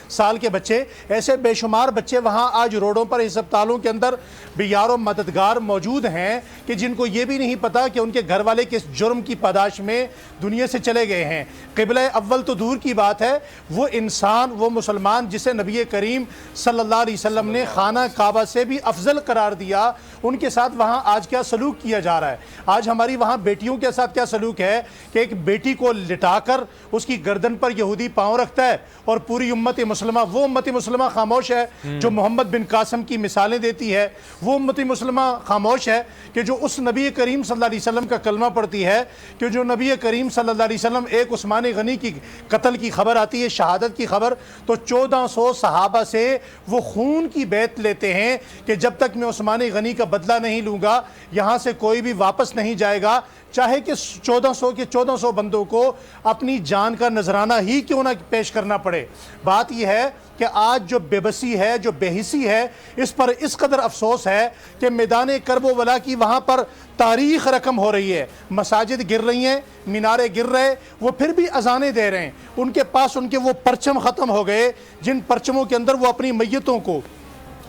سال کے بچے، ایسے بے شمار بچے وہاں آج روڈوں پر ہسپتالوں کے اندر بھی یارو مددگار موجود ہیں کہ جن کو یہ بھی نہیں پتا کہ ان کے گھر والے کس جرم کی پاداش میں دنیا سے چلے گئے ہیں۔ قبلہ اول تو دور کی بات ہے، وہ انسان، وہ مسلمان جسے نبی کریم صلی اللہ علیہ وسلم نے خانہ کعبہ سے بھی افضل قرار دیا، ان کے ساتھ وہاں آج کیا سلوک کیا جا رہا ہے۔ آج ہماری وہاں بیٹیوں کے ساتھ کیا سلوک ہے کہ ایک بیٹی کو لٹا کر اس کی گردن پر یہودی پاؤں رکھتا ہے، اور پوری امت مسلمہ، وہ امت مسلمہ خاموش ہے جو محمد بن قاسم کی مثالیں دیتی ہے، وہ امت مسلمہ خاموش ہے کہ جو اس نبی کریم صلی اللہ علیہ وسلم کا کلمہ پڑھتی ہے، کہ جو نبی کریم صلی اللہ علیہ وسلم ایک عثمان غنی کی قتل کی خبر آتی ہے، شہادت کی خبر، تو 1400 صحابہ سے وہ خون کی بیعت لیتے ہیں کہ جب تک میں عثمان غنی کا بدلہ نہیں لوں گا یہاں سے کوئی بھی واپس نہیں جائے گا، چاہے کہ 1400 بندوں کو اپنی جان کا نذرانہ ہی کیوں نہ پیش کرنا پڑے۔ بات یہ ہے کہ آج جو بے بسی ہے، جو بے حسی ہے، اس پر اس قدر افسوس ہے کہ میدان کرب و بلا کی وہاں پر تاریخ رقم ہو رہی ہے، مساجد گر رہی ہیں، مینارے گر رہے، وہ پھر بھی اذانیں دے رہے ہیں۔ ان کے پاس ان کے وہ پرچم ختم ہو گئے جن پرچموں کے اندر وہ اپنی میتوں کو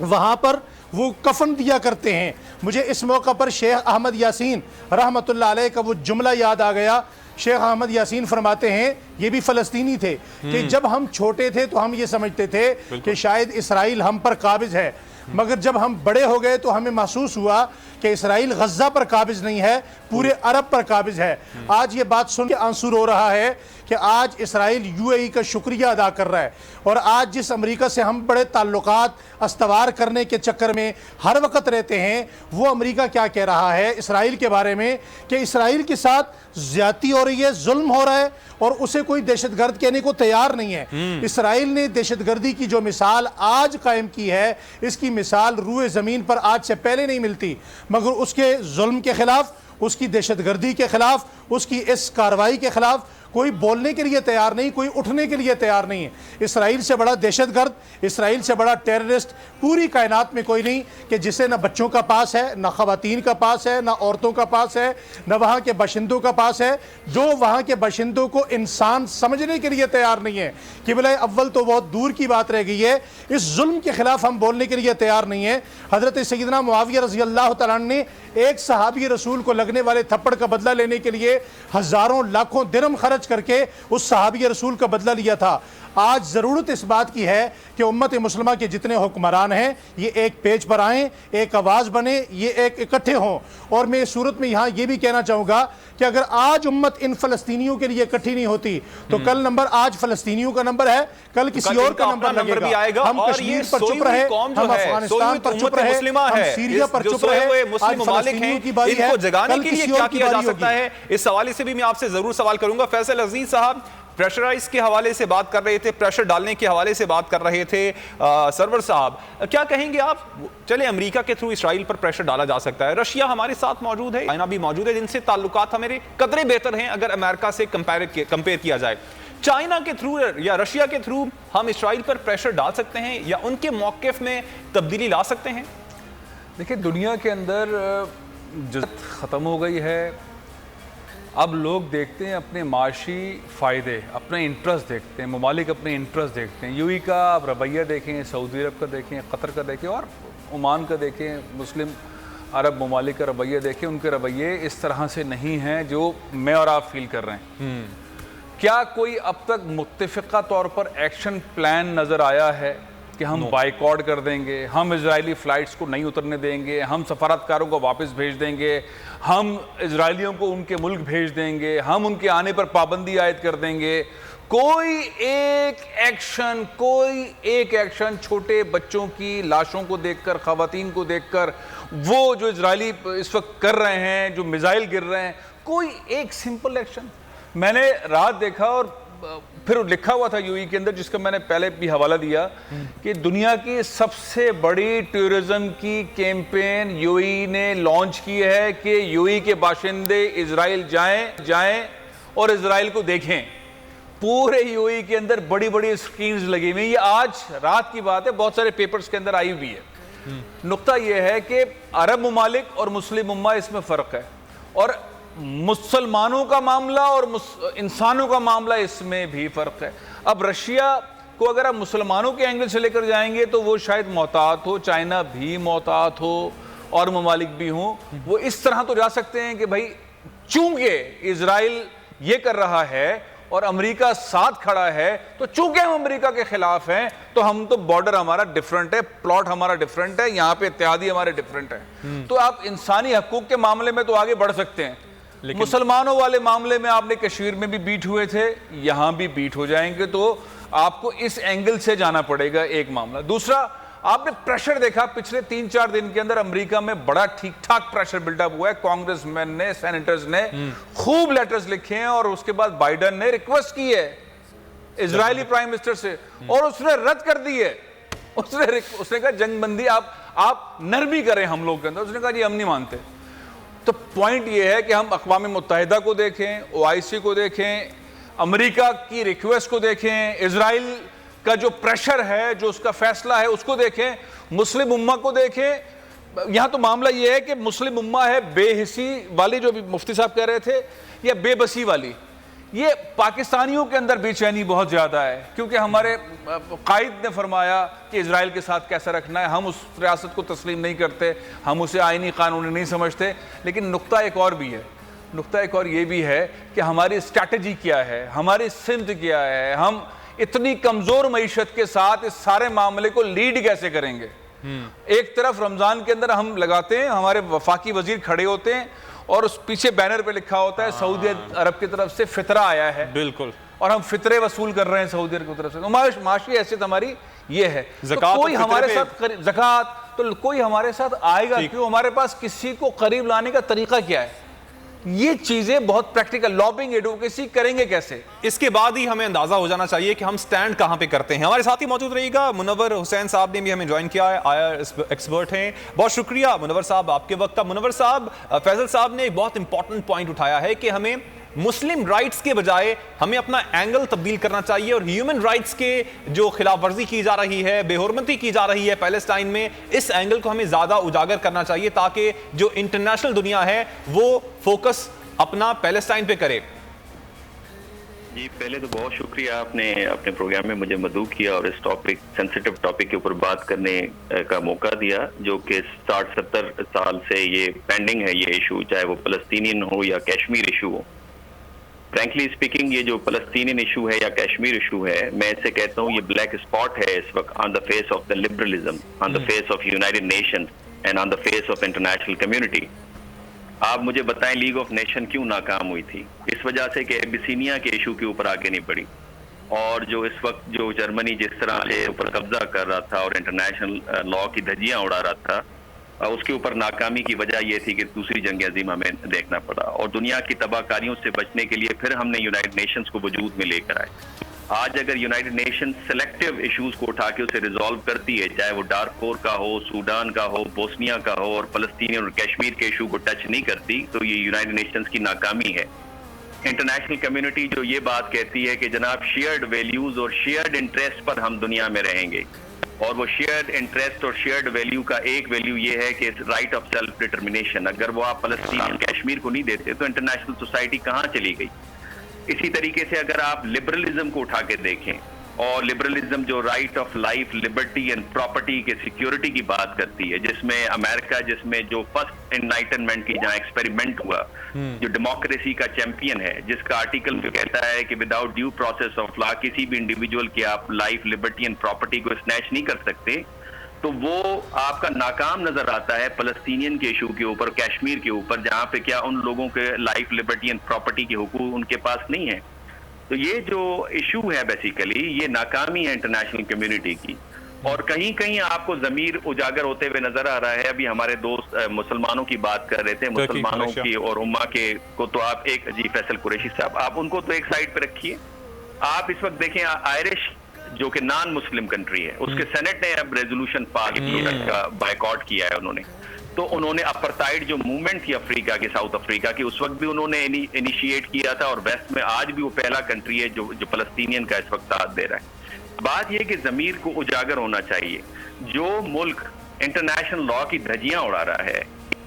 وہاں پر وہ کفن دیا کرتے ہیں۔ مجھے اس موقع پر شیخ احمد یاسین رحمۃ اللہ علیہ کا وہ جملہ یاد آ گیا۔ شیخ احمد یاسین فرماتے ہیں، یہ بھی فلسطینی تھے، کہ جب ہم چھوٹے تھے تو ہم یہ سمجھتے تھے کہ شاید اسرائیل ہم پر قابض ہے، مگر جب ہم بڑے ہو گئے تو ہمیں محسوس ہوا کہ اسرائیل غزہ پر قابض نہیں ہے، پورے عرب پر قابض ہے۔ آج یہ بات سن کے آنسو رو رہا ہے کہ آج اسرائیل UAE کا شکریہ ادا کر رہا ہے، اور آج جس امریکہ سے ہم بڑے تعلقات استوار کرنے کے چکر میں ہر وقت رہتے ہیں، وہ امریکہ کیا کہہ رہا ہے اسرائیل کے بارے میں کہ اسرائیل کے ساتھ زیادتی ہو رہی ہے، ظلم ہو رہا ہے، اور اسے کوئی دہشت گرد کہنے کو تیار نہیں ہے۔ اسرائیل نے دہشت گردی کی جو مثال آج قائم کی ہے، اس کی مثال روئے زمین پر آج سے پہلے نہیں ملتی، مگر اس کے ظلم کے خلاف، اس کی دہشت گردی کے خلاف، اس کی اس کارروائی کے خلاف کوئی بولنے کے لیے تیار نہیں، کوئی اٹھنے کے لیے تیار نہیں ہے۔ اسرائیل سے بڑا دہشت گرد، اسرائیل سے بڑا ٹیررسٹ پوری کائنات میں کوئی نہیں کہ جسے نہ بچوں کا پاس ہے، نہ خواتین کا پاس ہے، نہ عورتوں کا پاس ہے، نہ وہاں کے باشندوں کا پاس ہے، جو وہاں کے باشندوں کو انسان سمجھنے کے لیے تیار نہیں ہے۔ قبلہ اول تو بہت دور کی بات رہ گئی ہے، اس ظلم کے خلاف ہم بولنے کے لیے تیار نہیں ہے۔ حضرت سیدنا معاویہ رضی اللہ تعالیٰ نے ایک صحابی رسول کو لگنے والے تھپڑ کا بدلہ لینے کے لیے ہزاروں لاکھوں درہم خرچ کر کے اس صحابی رسول کا بدلہ لیا تھا۔ آج ضرورت اس بات کی ہے کہ امت مسلمہ کے جتنے حکمران ہیں یہ ایک پیج پر آئیں، ایک آواز بنے، یہ ایک اکٹھے ہوں۔ اور میں اس صورت میں یہاں یہ بھی کہنا چاہوں گا کہ اگر آج امت ان فلسطینیوں کے لیے اکٹھی نہیں ہوتی تو کل نمبر آج فلسطینیوں کا نمبر ہے، کل کسی اور کا نمبر لگے گا۔ ہم کشمیر پر چپ رہے، ہم افغانستان پر چپ رہے، ہم سیریا پر چپ رہے، آج فلسطینیوں کی باری ہے، کل کسی اور کی باری ہوگی۔ اس حوالے سے بھی میں آپ سے ضرور سوال کروں گا۔ فیصل عزیز صاحب پریشرائز کے حوالے سے بات کر رہے تھے، پریشر ڈالنے کے حوالے سے بات کر رہے تھے، سرور صاحب کیا کہیں گے آپ؟ چلے امریکہ کے تھرو اسرائیل پر پریشر ڈالا جا سکتا ہے، رشیا ہمارے ساتھ موجود ہے، چائنا بھی موجود ہے، جن سے تعلقات ہمارے قدرے بہتر ہیں اگر امریکہ سے کمپیئر کیا جائے۔ چائنا کے تھرو یا رشیا کے تھرو ہم اسرائیل پر پریشر ڈال سکتے ہیں یا ان کے موقف میں تبدیلی لا سکتے ہیں؟ دیکھیں، دنیا کے اندر جزت ختم ہو گئی ہے، اب لوگ دیکھتے ہیں اپنے معاشی فائدے، اپنے انٹرسٹ دیکھتے ہیں، ممالک اپنے انٹرسٹ دیکھتے ہیں۔ UAE کا آپ رویہ دیکھیں، سعودی عرب کا دیکھیں، قطر کا دیکھیں اور عمان کا دیکھیں، مسلم عرب ممالک کا رویہ دیکھیں، ان کے رویے اس طرح سے نہیں ہیں جو میں اور آپ فیل کر رہے ہیں. کیا کوئی اب تک متفقہ طور پر ایکشن پلان نظر آیا ہے کہ ہم بائیکاٹ کر دیں گے، ہم اسرائیلی فلائٹس کو نہیں اترنے دیں گے، ہم سفارتکاروں کو واپس بھیج دیں گے، ہم اسرائیلیوں کو ان کے ملک بھیج دیں گے، ہم ان کے آنے پر پابندی عائد کر دیں گے؟ کوئی ایک ایکشن چھوٹے بچوں کی لاشوں کو دیکھ کر، خواتین کو دیکھ کر، وہ جو اسرائیلی اس وقت کر رہے ہیں، جو میزائل گر رہے ہیں، کوئی ایک سمپل ایکشن؟ میں نے رات دیکھا اور پھر لکھا ہوا تھا UAE کے اندر، جس کا میں نے پہلے بھی حوالہ دیا، کہ دنیا کی سب سے بڑی ٹورزم کی کیمپین UAE نے لانچ کی ہے کہ UAE کے باشندے اسرائیل جائیں اور اسرائیل کو دیکھیں. پورے UAE کے اندر بڑی بڑی اسکرینز لگی ہوئی ہیں. یہ آج رات کی بات ہے، بہت سارے پیپرز کے اندر آئی ہوئی ہے. نقطہ یہ ہے کہ عرب ممالک اور مسلم امہ اس میں فرق ہے، اور مسلمانوں کا معاملہ اور انسانوں کا معاملہ اس میں بھی فرق ہے. اب رشیا کو اگر آپ مسلمانوں کے اینگل سے لے کر جائیں گے تو وہ شاید محتاط ہو، چائنا بھی محتاط ہو، اور ممالک بھی ہوں. وہ اس طرح تو جا سکتے ہیں کہ بھائی چونکہ اسرائیل یہ کر رہا ہے اور امریکہ ساتھ کھڑا ہے، تو چونکہ ہم امریکہ کے خلاف ہیں تو ہم تو بارڈر ہمارا ڈیفرنٹ ہے، پلاٹ ہمارا ڈیفرنٹ ہے، یہاں پہ اتحادی ہمارے ڈیفرنٹ ہیں. تو آپ انسانی حقوق کے معاملے میں تو آگے بڑھ سکتے ہیں، مسلمانوں والے معاملے میں آپ نے کشمیر میں بھی بیٹ ہوئے تھے، یہاں بھی بیٹ ہو جائیں گے. تو آپ کو اس اینگل سے جانا پڑے گا، ایک معاملہ. دوسرا، آپ نے پریشر دیکھا پچھلے 3-4 دن کے اندر امریکہ میں بڑا ٹھیک ٹھاک پریشر بلڈ اپ ہوا ہے. کانگریس مین نے، سینیٹرز نے خوب لیٹرز لکھے ہیں، اور اس کے بعد بائیڈن نے ریکویسٹ کی ہے اسرائیلی پرائم منسٹر سے، اور اس نے رد کر دی ہے. اس نے کہا جنگ بندی آپ نرمی کریں ہم لوگ کے اندر. اس نے کہا جی ہم نہیں مانتے. تو پوائنٹ یہ ہے کہ ہم اقوام متحدہ کو دیکھیں، OIC کو دیکھیں، امریکہ کی ریکویسٹ کو دیکھیں، اسرائیل کا جو پریشر ہے، جو اس کا فیصلہ ہے، اس کو دیکھیں، مسلم امہ کو دیکھیں. یہاں تو معاملہ یہ ہے کہ مسلم امہ ہے بے حسی والی، جو بھی مفتی صاحب کہہ رہے تھے، یا بے بسی والی. یہ پاکستانیوں کے اندر بے چینی بہت زیادہ ہے، کیونکہ ہمارے قائد نے فرمایا کہ اسرائیل کے ساتھ کیسا رکھنا ہے. ہم اس ریاست کو تسلیم نہیں کرتے، ہم اسے آئینی قانونی نہیں سمجھتے. لیکن نقطہ ایک اور بھی ہے، نقطہ ایک اور یہ بھی ہے کہ ہماری اسٹریٹجی کیا ہے، ہماری سمت کیا ہے. ہم اتنی کمزور معیشت کے ساتھ اس سارے معاملے کو لیڈ کیسے کریں گے؟ ایک طرف رمضان کے اندر ہم لگاتے ہیں، ہمارے وفاقی وزیر کھڑے ہوتے ہیں، اور اس پیچھے بینر پہ لکھا ہوتا ہے سعودی عرب کی طرف سے فطرہ آیا ہے. بالکل. اور ہم فطرے وصول کر رہے ہیں سعودی عرب کی طرف سے. معاشی حیثیت ہماری یہ ہے. کوئی ہمارے ساتھ زکوٰۃ، تو کوئی ہمارے ساتھ آئے گا کیوں؟ ہمارے پاس کسی کو قریب لانے کا طریقہ کیا ہے؟ یہ چیزیں بہت پریکٹیکل، لابنگ ایڈوکیسی کریں گے کیسے؟ اس کے بعد ہی ہمیں اندازہ ہو جانا چاہیے کہ ہم سٹینڈ کہاں پہ کرتے ہیں. ہمارے ساتھ ہی موجود رہے گا منور حسین صاحب نے بھی ہمیں جوائن کیا ہے، ایکسپرٹ ہیں. بہت شکریہ منور صاحب آپ کے وقت کا. منور صاحب، فیصل صاحب نے ایک بہت امپورٹنٹ پوائنٹ اٹھایا ہے کہ ہمیں مسلم رائٹس کے بجائے ہمیں اپنا اینگل تبدیل کرنا چاہیے، اور ہیومن رائٹس کے جو خلاف ورزی کی جا رہی ہے، بے حرمتی کی جا رہی ہے پیلسٹائن میں، اس اینگل کو ہمیں زیادہ اجاگر کرنا چاہیے تاکہ جو انٹرنیشنل دنیا ہے وہ فوکس اپنا پیلسٹائن پہ کرے. جی پہلے تو بہت شکریہ، آپ نے اپنے پروگرام میں مجھے مدعو کیا اور اس سینسیٹیو ٹاپک کے اوپر بات کرنے کا موقع دیا، جو کہ 60-70 سال سے یہ پینڈنگ ہے یہ ایشو، چاہے وہ فلسطینین ہو یا کشمیر ایشو ہو. فرینکلی اسپیکنگ یہ جو فلسطینین ایشو ہے یا کشمیر ایشو ہے، میں اسے کہتا ہوں یہ بلیک اسپاٹ ہے اس وقت on the face of the liberalism, on the face of United Nations and on the face of international community. آپ مجھے بتائیں لیگ آف نیشن کیوں ناکام ہوئی تھی؟ اس وجہ سے کہ ابیسینیا کے ایشو کے اوپر آگے نہیں بڑھی، اور جو اس وقت جو جرمنی جس طرح کے اوپر قبضہ کر رہا تھا اور انٹرنیشنل لا کی دھجیاں اڑا رہا تھا، اس کے اوپر ناکامی کی وجہ یہ تھی کہ دوسری جنگ عظیم ہمیں دیکھنا پڑا، اور دنیا کی تباہ کاریوں سے بچنے کے لیے پھر ہم نے یونائٹڈ نیشنز کو وجود میں لے کر آئے. آج اگر یونائٹڈ نیشن سلیکٹیو ایشوز کو اٹھا کے اسے ریزالو کرتی ہے، چاہے وہ ڈارفور کا ہو، سوڈان کا ہو، بوسنیا کا ہو، اور فلسطین اور کشمیر کے ایشو کو ٹچ نہیں کرتی، تو یہ یونائٹڈ نیشنز کی ناکامی ہے. انٹرنیشنل کمیونٹی جو یہ بات کہتی ہے کہ جناب شیئرڈ ویلیوز اور شیئرڈ انٹرسٹ پر ہم دنیا میں رہیں گے، اور وہ شیئرڈ انٹرسٹ اور شیئرڈ ویلیو کا ایک ویلیو یہ ہے کہ رائٹ آف سیلف ڈٹرمنیشن، اگر وہ آپ فلسطین اور کشمیر کو نہیں دیتے تو انٹرنیشنل سوسائٹی کہاں چلی گئی؟ اسی طریقے سے اگر آپ لبرلزم کو اٹھا کے دیکھیں اور لبرلزم جو right of life, Liberty and property کے سیکیورٹی کی بات کرتی ہے، جس میں امریکہ، جس میں جو فرسٹ انلائٹنمنٹ کی جہاں ایکسپیریمنٹ ہوا، جو ڈیموکریسی کا چیمپئن ہے، جس کا آرٹیکل جو کہتا ہے کہ without due process of law کسی بھی انڈیویجول کی آپ لائف، لبرٹی اینڈ پراپرٹی کو اسنیچ نہیں کر سکتے، تو وہ آپ کا ناکام نظر آتا ہے فلسطینین کے ایشو کے اوپر، کشمیر کے اوپر، جہاں پہ کیا ان لوگوں کے لائف، لبرٹی اینڈ پراپرٹی کے حقوق ان کے پاس نہیں ہے۔ تو یہ جو ایشو ہے بیسیکلی یہ ناکامی ہے انٹرنیشنل کمیونٹی کی، اور کہیں کہیں آپ کو ضمیر اجاگر ہوتے ہوئے نظر آ رہا ہے۔ ابھی ہمارے دوست مسلمانوں کی بات کر رہے تھے، مسلمانوں کی اور امہ کے کو، تو آپ ایک جی فیصل قریشی صاحب، آپ ان کو تو ایک سائڈ پہ رکھیے۔ آپ اس وقت دیکھیں آئرش جو کہ نان مسلم کنٹری ہے، اس کے سینٹ نے اب ریزولوشن پاس کا بائیکاٹ کیا ہے انہوں نے، تو انہوں نے اپرٹائڈ جو موومنٹ تھی افریقہ کے، ساؤتھ افریقہ کی، اس وقت بھی انہوں نے انیشیٹ کیا تھا، اور ویسٹ میں آج بھی وہ پہلا کنٹری ہے جو فلسطینین کا اس وقت ساتھ دے رہا ہے۔ بات یہ کہ ضمیر کو اجاگر ہونا چاہیے۔ جو ملک انٹرنیشنل لا کی دھجیاں اڑا رہا ہے،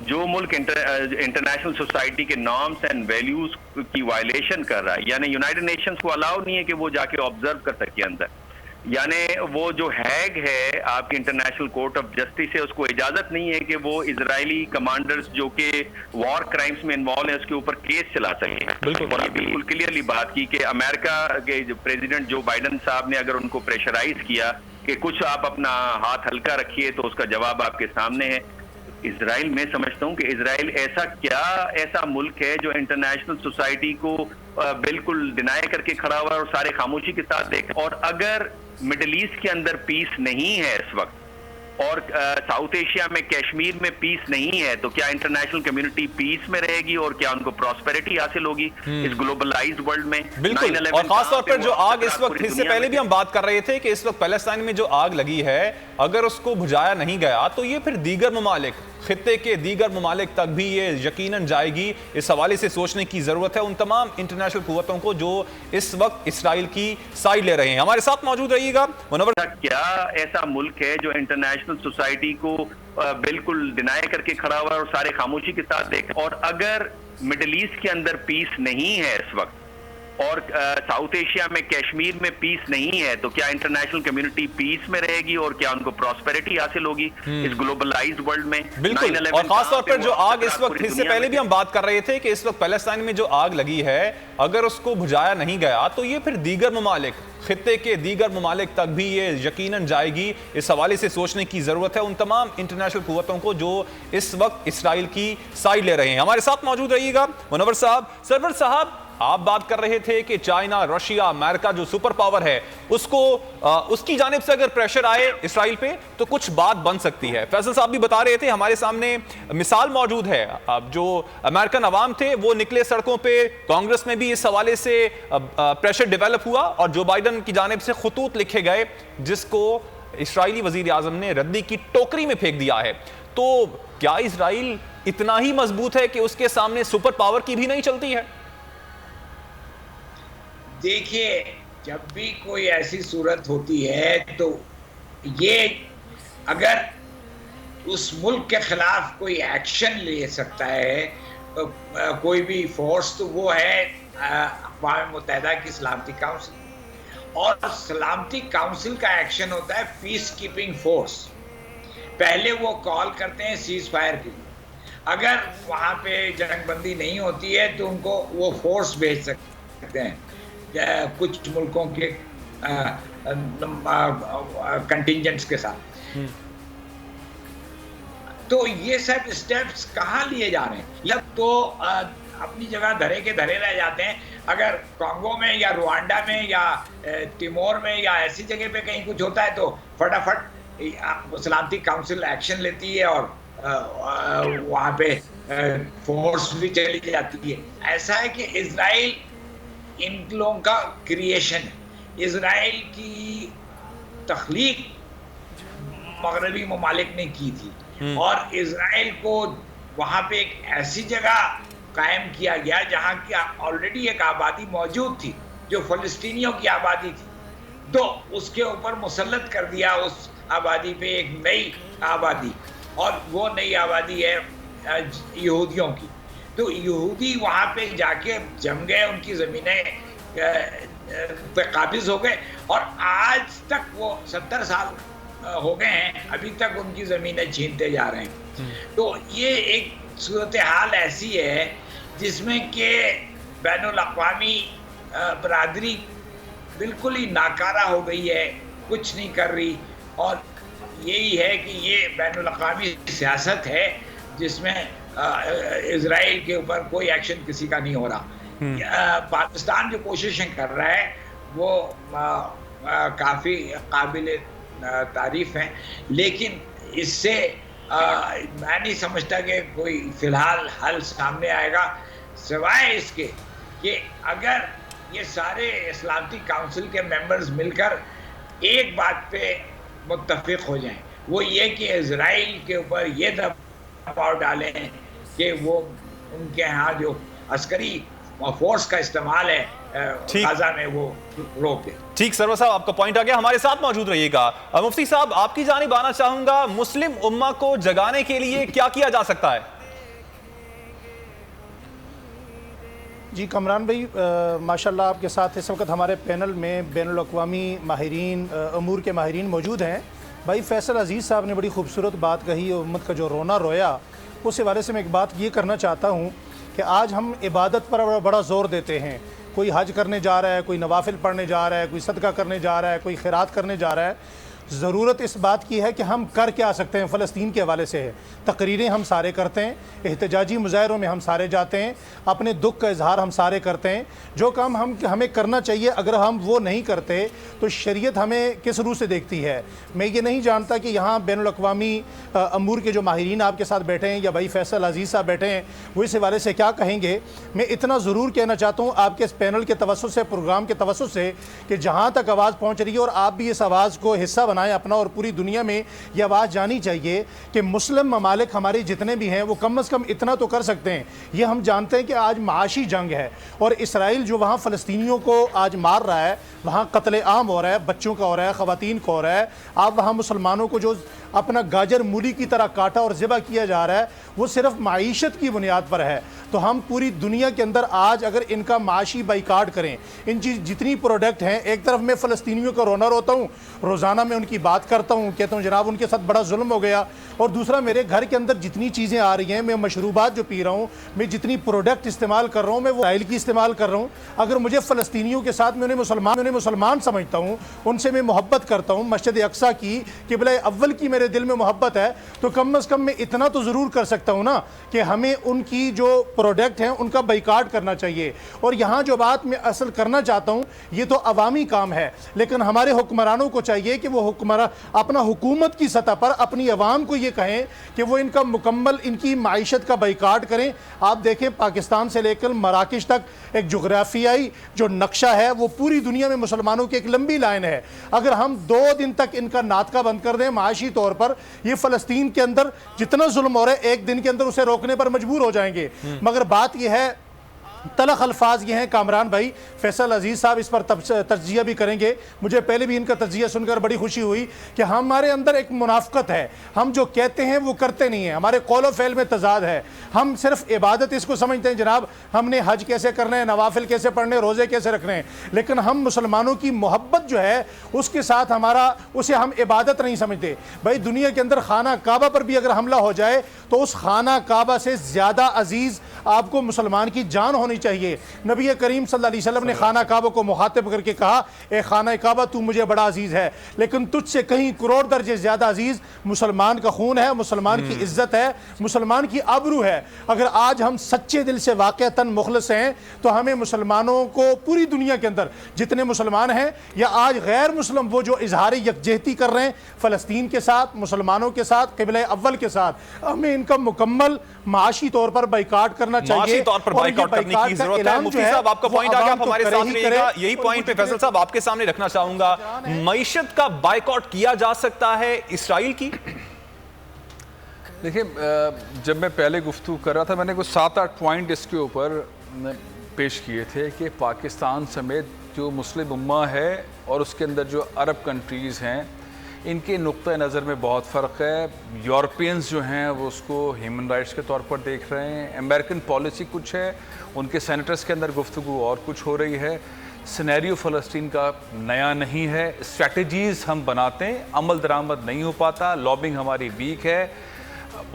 جو ملک انٹرنیشنل سوسائٹی کے نارمز اینڈ ویلیوز کی وائلیشن کر رہا ہے، یعنی یونائٹڈ نیشنز کو الاؤ نہیں ہے کہ وہ جا کے آبزرو کر سکے اندر، یعنی وہ جو ہیگ ہے آپ کی انٹرنیشنل کورٹ آف جسٹس ہے، اس کو اجازت نہیں ہے کہ وہ اسرائیلی کمانڈرز جو کہ وار کرائمز میں انوالو ہیں اس کے اوپر کیس چلا سکیں۔ اور بالکل کلیئرلی بات کی کہ امریکہ کے جو پریزیڈنٹ جو بائیڈن صاحب نے اگر ان کو پریشرائز کیا کہ کچھ آپ اپنا ہاتھ ہلکا رکھیے، تو اس کا جواب آپ کے سامنے ہے۔ اسرائیل، میں سمجھتا ہوں کہ اسرائیل ایسا ملک ہے جو انٹرنیشنل سوسائٹی کو بالکل ڈینائی کر کے کھڑا ہوا ہے اور سارے خاموشی کے ساتھ دیکھ، اور اگر مڈل ایسٹ کے اندر پیس نہیں ہے اس وقت، اور ساؤتھ ایشیا میں کشمیر میں پیس نہیں ہے، تو کیا انٹرنیشنل کمیونٹی پیس میں رہے گی اور کیا ان کو پراسپیرٹی حاصل ہوگی اس گلوبلائزڈ ورلڈ میں؟ بالکل، اور خاص طور پر جو آگ اس وقت، اس سے پہلے بھی ہم بات کر رہے تھے کہ اس وقت فلسطین میں جو آگ لگی ہے، اگر اس کو بجھایا نہیں گیا تو یہ پھر دیگر ممالک، خطے کے دیگر ممالک تک بھی یہ یقیناً جائے گی۔ اس حوالے سے سوچنے کی ضرورت ہے ان تمام انٹرنیشنل قوتوں کو جو اس وقت اسرائیل کی سائیڈ لے رہے ہیں۔ ہمارے ساتھ موجود رہیے گا منور۔ کیا ایسا ملک ہے جو انٹرنیشنل سوسائٹی کو بالکل ڈینائی کر کے کھڑا ہوا ہے اور سارے خاموشی کے ساتھ دیکھ، اور اگر مڈل ایسٹ کے اندر پیس نہیں ہے اس وقت، اور ساؤتھ ایشیا میں کشمیر میں پیس نہیں ہے، تو کیا انٹرنیشنل کمیونٹی پیس میں رہے گی اور کیا ان کو پراسپیرٹی حاصل ہوگی اس گلوبلائزڈ ورلڈ میں؟ بالکل، اور خاص طور پر جو آگ اس وقت، اس سے پہلے بھی ہم بات کر رہے تھے کہ اس وقت فلسطین میں جو آگ لگی ہے، اگر اس کو بجھایا نہیں گیا تو یہ پھر دیگر ممالک، خطے کے دیگر ممالک تک بھی یہ یقیناً جائے گی۔ اس حوالے سے سوچنے کی ضرورت ہے ان تمام انٹرنیشنل قوتوں کو جو اس وقت اسرائیل کی سائیڈ لے رہے ہیں۔ ہمارے ساتھ موجود رہیے گا منور صاحب۔ سرور صاحب، آپ بات کر رہے تھے کہ چائنا، رشیا، امریکہ جو سپر پاور ہے، اس کی جانب سے اگر پریشر آئے اسرائیل پہ تو کچھ بات بن سکتی ہے۔ فیصل صاحب بھی بتا رہے تھے، ہمارے سامنے مثال موجود ہے، جو امریکن عوام تھے وہ نکلے سڑکوں پہ، کانگریس میں بھی اس حوالے سے پریشر ڈیولپ ہوا اور جو بائیڈن کی جانب سے خطوط لکھے گئے جس کو اسرائیلی وزیر اعظم نے ردی کی ٹوکری میں پھینک دیا ہے۔ تو کیا اسرائیل اتنا ہی مضبوط ہے کہ اس کے سامنے سپر پاور کی بھی نہیں چلتی ہے؟ دیکھیے، جب بھی کوئی ایسی صورت ہوتی ہے تو یہ اگر اس ملک کے خلاف کوئی ایکشن لے سکتا ہے کوئی بھی فورس، تو وہ ہے اقوام متحدہ کی سلامتی کاؤنسل، اور سلامتی کاؤنسل کا ایکشن ہوتا ہے پیس کیپنگ فورس۔ پہلے وہ کال کرتے ہیں سیز فائر کے لیے، اگر وہاں پہ جنگ بندی نہیں ہوتی ہے تو ان کو وہ فورس بھیج سکتے ہیں کچھ ملکوں کے کنٹینجنٹس کے ساتھ۔ تو یہ سب اسٹیپس کہاں لیے جا رہے ہیں؟ یا تو اپنی جگہ دھرے کے دھرے رہ جاتے ہیں۔ اگر کانگو میں یا روانڈا میں یا تیمور میں یا ایسی جگہ پہ کہیں کچھ ہوتا ہے تو فٹافٹ سلامتی کاؤنسل ایکشن لیتی ہے اور وہاں پہ فورس بھی چلی جاتی ہے۔ ایسا ہے کہ اسرائیل ان لوگوں کا کریشن ہے، اسرائیل کی تخلیق مغربی ممالک نے کی تھی، اور اسرائیل کو وہاں پہ ایک ایسی جگہ قائم کیا گیا جہاں کی آلریڈی ایک آبادی موجود تھی جو فلسطینیوں کی آبادی تھی، تو اس کے اوپر مسلط کر دیا اس آبادی پہ ایک نئی آبادی، اور وہ نئی آبادی ہے یہودیوں کی۔ تو یہودی وہاں پہ جا کے جم گئے، ان کی زمینیں پہ قابض ہو گئے اور آج تک وہ 70 سال ہو گئے ہیں، ابھی تک ان کی زمینیں چھینتے جا رہے ہیں. تو یہ ایک صورتحال ایسی ہے جس میں کہ بین الاقوامی برادری بالکل ہی ناکارہ ہو گئی ہے، کچھ نہیں کر رہی، اور یہی ہے کہ یہ بین الاقوامی سیاست ہے جس میں اسرائیل کے اوپر کوئی ایکشن کسی کا نہیں ہو رہا. پاکستان جو کوششیں کر رہا ہے وہ کافی قابل تعریف ہیں، لیکن اس سے میں نہیں سمجھتا کہ کوئی فی الحال حل سامنے آئے گا، سوائے اس کے کہ اگر یہ سارے سلامتی کاؤنسل کے ممبرز مل کر ایک بات پہ متفق ہو جائیں، وہ یہ کہ اسرائیل کے اوپر یہ دباؤ ڈالیں کہ وہ ان کے ہاں جو عسکری فورس کا استعمال ہے غزہ میں وہ روک دے. ٹھیک سرور صاحب، آپ کا پوائنٹ آ گیا، ہمارے ساتھ موجود رہیے گا. مفتی صاحب آپ کی جانب آنا چاہوں گا، مسلم امہ کو جگانے کے لیے کیا کیا جا سکتا ہے؟ جی کامران بھائی، ماشاءاللہ آپ کے ساتھ اس وقت ہمارے پینل میں بین الاقوامی ماہرین امور کے ماہرین موجود ہیں. بھائی فیصل عزیز صاحب نے بڑی خوبصورت بات کہی، امت کا جو رونا رویا، اس حوالے سے میں ایک بات یہ کرنا چاہتا ہوں کہ آج ہم عبادت پر بڑا زور دیتے ہیں. کوئی حج کرنے جا رہا ہے، کوئی نوافل پڑھنے جا رہا ہے، کوئی صدقہ کرنے جا رہا ہے، کوئی خیرات کرنے جا رہا ہے. ضرورت اس بات کی ہے کہ ہم کر کے آ سکتے ہیں. فلسطین کے حوالے سے ہے، تقریریں ہم سارے کرتے ہیں، احتجاجی مظاہروں میں ہم سارے جاتے ہیں، اپنے دکھ کا اظہار ہم سارے کرتے ہیں. جو کام ہمیں کرنا چاہیے اگر ہم وہ نہیں کرتے تو شریعت ہمیں کس روح سے دیکھتی ہے. میں یہ نہیں جانتا کہ یہاں بین الاقوامی امور کے جو ماہرین آپ کے ساتھ بیٹھے ہیں یا بھائی فیصل عزیز صاحب بیٹھے ہیں وہ اس حوالے سے کیا کہیں گے. میں اتنا ضرور کہنا چاہتا ہوں آپ کے اس پینل کے توسط سے، پروگرام کے توسط سے، کہ جہاں تک آواز پہنچ رہی ہے اور آپ بھی اس آواز کو حصہ بنائیں اپنا، اور پوری دنیا میں یہ آواز جانی چاہیے کہ مسلم ممالک ہمارے جتنے بھی ہیں وہ کم از کم اتنا تو کر سکتے ہیں. یہ ہم جانتے ہیں کہ آج معاشی جنگ ہے اور اسرائیل جو وہاں فلسطینیوں کو آج مار رہا ہے، وہاں قتل عام ہو رہا ہے، بچوں کا ہو رہا ہے، خواتین کو ہو رہا ہے. آپ وہاں مسلمانوں کو جو اپنا گاجر مولی کی طرح کاٹا اور ذبح کیا جا رہا ہے وہ صرف معیشت کی بنیاد پر ہے. تو ہم پوری دنیا کے اندر آج اگر ان کا معاشی بائیکاٹ کریں، ان جتنی پروڈکٹ ہیں، ایک طرف میں فلسطینیوں کا رونا روتا ہوں، روزانہ میں ان کی بات کرتا ہوں، کہتا ہوں جناب ان کے ساتھ بڑا ظلم ہو گیا، اور دوسرا میرے گھر کے اندر جتنی چیزیں آ رہی ہیں، میں مشروبات جو پی رہا ہوں، میں جتنی پروڈکٹ استعمال کر رہا ہوں، میں وہ اسرائیل کی استعمال کر رہا ہوں. اگر مجھے فلسطینیوں کے ساتھ میں انہیں مسلمان سمجھتا ہوں، ان سے میں محبت کرتا ہوں، مسجد اقصیٰ کی قبلہ اول کی میرے دل میں محبت ہے، تو کم از کم میں اتنا تو ضرور کر سکتا ہوں نا کہ ہمیں ان کی جو پروڈکٹ ہیں ان کا بائیکاٹ کرنا چاہیے. اور یہاں جو بات میں اصل کرنا چاہتا ہوں یہ تو عوامی کام ہے، لیکن ہمارے حکمرانوں کو چاہیے کہ وہ اپنا حکومت کی سطح پر اپنی عوام کو یہ کہیں کہ وہ ان کا مکمل ان کی معیشت کا بائیکاٹ کریں. آپ دیکھیں پاکستان سے لے کر مراکش تک ایک جغرافیائی جو نقشہ ہے وہ پوری دنیا میں مسلمانوں کی ایک لمبی لائن ہے. اگر ہم 2 دن تک ان کا ناطقہ بند کر دیں معاشی طور پر، یہ فلسطین کے اندر جتنا ظلم ہو رہا ہے ایک دن کے اندر اسے روکنے پر مجبور ہو جائیں گے. مگر بات یہ ہے، تلخ الفاظ یہ ہیں کامران بھائی، فیصل عزیز صاحب اس پر تجزیہ بھی کریں گے. مجھے پہلے بھی ان کا تجزیہ سن کر بڑی خوشی ہوئی کہ ہمارے اندر ایک منافقت ہے، ہم جو کہتے ہیں وہ کرتے نہیں ہیں، ہمارے قول و فعل میں تضاد ہے. ہم صرف عبادت اس کو سمجھتے ہیں جناب ہم نے حج کیسے کرنا ہے، نوافل کیسے پڑھنے، روزے کیسے رکھنے ہیں، لیکن ہم مسلمانوں کی محبت جو ہے اس کے ساتھ اسے ہم عبادت نہیں سمجھتے. بھائی دنیا کے اندر خانہ کعبہ پر بھی اگر حملہ ہو جائے تو اس خانہ کعبہ سے زیادہ عزیز آپ کو مسلمان کی جان ہونی چاہیے. نبی کریم صلی اللہ علیہ وسلم نے خانہ کعبہ کو مخاطب کر کے کہا اے خانہ کعبہ تو مجھے بڑا عزیز ہے، لیکن تجھ سے کہیں کروڑ درجے زیادہ عزیز مسلمان کا خون ہے، مسلمان کی عزت ہے، مسلمان کی آبرو ہے. اگر آج ہم سچے دل سے واقعتاً مخلص ہیں تو ہمیں مسلمانوں کو پوری دنیا کے اندر جتنے مسلمان ہیں یا آج غیر مسلم وہ جو اظہار یکجہتی کر رہے ہیں فلسطین کے ساتھ، مسلمانوں کے ساتھ، قبلہ اول کے ساتھ، ہمیں ان کا مکمل معاشی طور پر بائیکاٹ کرنا چاہیے. معاشی طور پر بائیکاٹ کرنے کی ضرورت ہے. مفتی صاحب آپ کا پوائنٹ آ گیا، آپ ہمارے ساتھ رہیے گا. یہی پوائنٹ پہ فیصل صاحب آپ کے سامنے رکھنا چاہوں گا، معیشت کا بائیکاٹ کیا جا سکتا ہے اسرائیل کی؟ دیکھیں جب میں پہلے گفتگو کر رہا تھا میں نے کوئی 7-8 پوائنٹ اس کے اوپر پیش کیے تھے کہ پاکستان سمیت جو مسلم امہ ہے اور اس کے اندر جو عرب کنٹریز ہیں ان کے نقطہ نظر میں بہت فرق ہے. یورپینز جو ہیں وہ اس کو ہیومن رائٹس کے طور پر دیکھ رہے ہیں، امریکن پالیسی کچھ ہے، ان کے سینیٹرز کے اندر گفتگو اور کچھ ہو رہی ہے. سینیریو فلسطین کا نیا نہیں ہے. اسٹریٹجیز ہم بناتے ہیں, عمل درآمد نہیں ہو پاتا, لابنگ ہماری ویک ہے,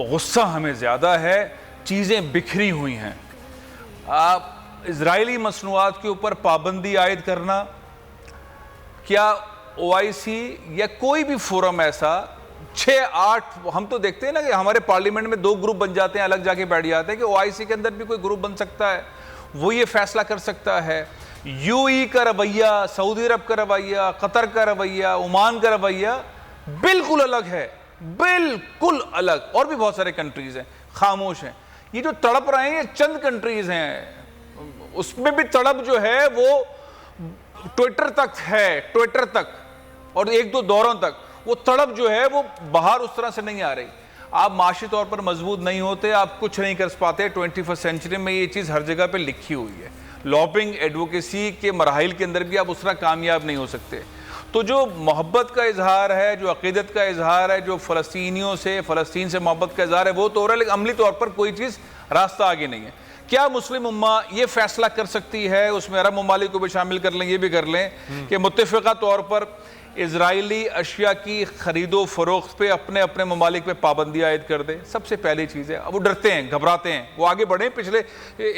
غصہ ہمیں زیادہ ہے, چیزیں بکھری ہوئی ہیں. اسرائیلی مصنوعات کے اوپر پابندی عائد کرنا, کیا OIC یا کوئی بھی فورم ایسا 6-8, ہم تو دیکھتے ہیں نا کہ ہمارے پارلیمنٹ میں 2 گروپ بن جاتے ہیں, الگ جا کے بیٹھ جاتے ہیں, کہ OIC کے اندر بھی کوئی گروپ بن سکتا ہے, وہ یہ فیصلہ کر سکتا ہے. UAE کا رویہ, سعودی عرب کا رویہ, قطر کا رویہ, عمان کا رویہ بالکل الگ ہے, بالکل الگ. اور بھی بہت سارے کنٹریز ہیں خاموش ہیں. یہ جو تڑپ رہے ہیں یہ چند کنٹریز ہیں, اس میں بھی تڑپ جو ہے وہ ٹویٹر تک ہے, ٹویٹر تک اور 1-2 دوروں تک. وہ تڑپ جو ہے وہ باہر اس طرح سے نہیں آ رہی. آپ معاشی طور پر مضبوط نہیں ہوتے, آپ کچھ نہیں کر پاتے. 21 سینچری میں یہ چیز ہر جگہ پہ لکھی ہوئی ہے. لابنگ ایڈوکیسی کے مراحل کے اندر بھی آپ اس طرح کامیاب نہیں ہو سکتے. تو جو محبت کا اظہار ہے, جو عقیدت کا اظہار ہے, جو فلسطینیوں سے, فلسطین سے محبت کا اظہار ہے, وہ تو ہو رہا ہے, لیکن عملی طور پر کوئی چیز راستہ آگے نہیں ہے. کیا مسلم امہ یہ فیصلہ کر سکتی ہے, اس میں عرب ممالک کو بھی شامل کر لیں, یہ بھی کر لیں, کہ متفقہ طور پر اسرائیلی اشیاء کی خرید و فروخت پہ اپنے اپنے ممالک پہ پابندی عائد کر دے؟ سب سے پہلی چیز ہے. اب وہ ڈرتے ہیں, گھبراتے ہیں, وہ آگے بڑھیں, پچھلے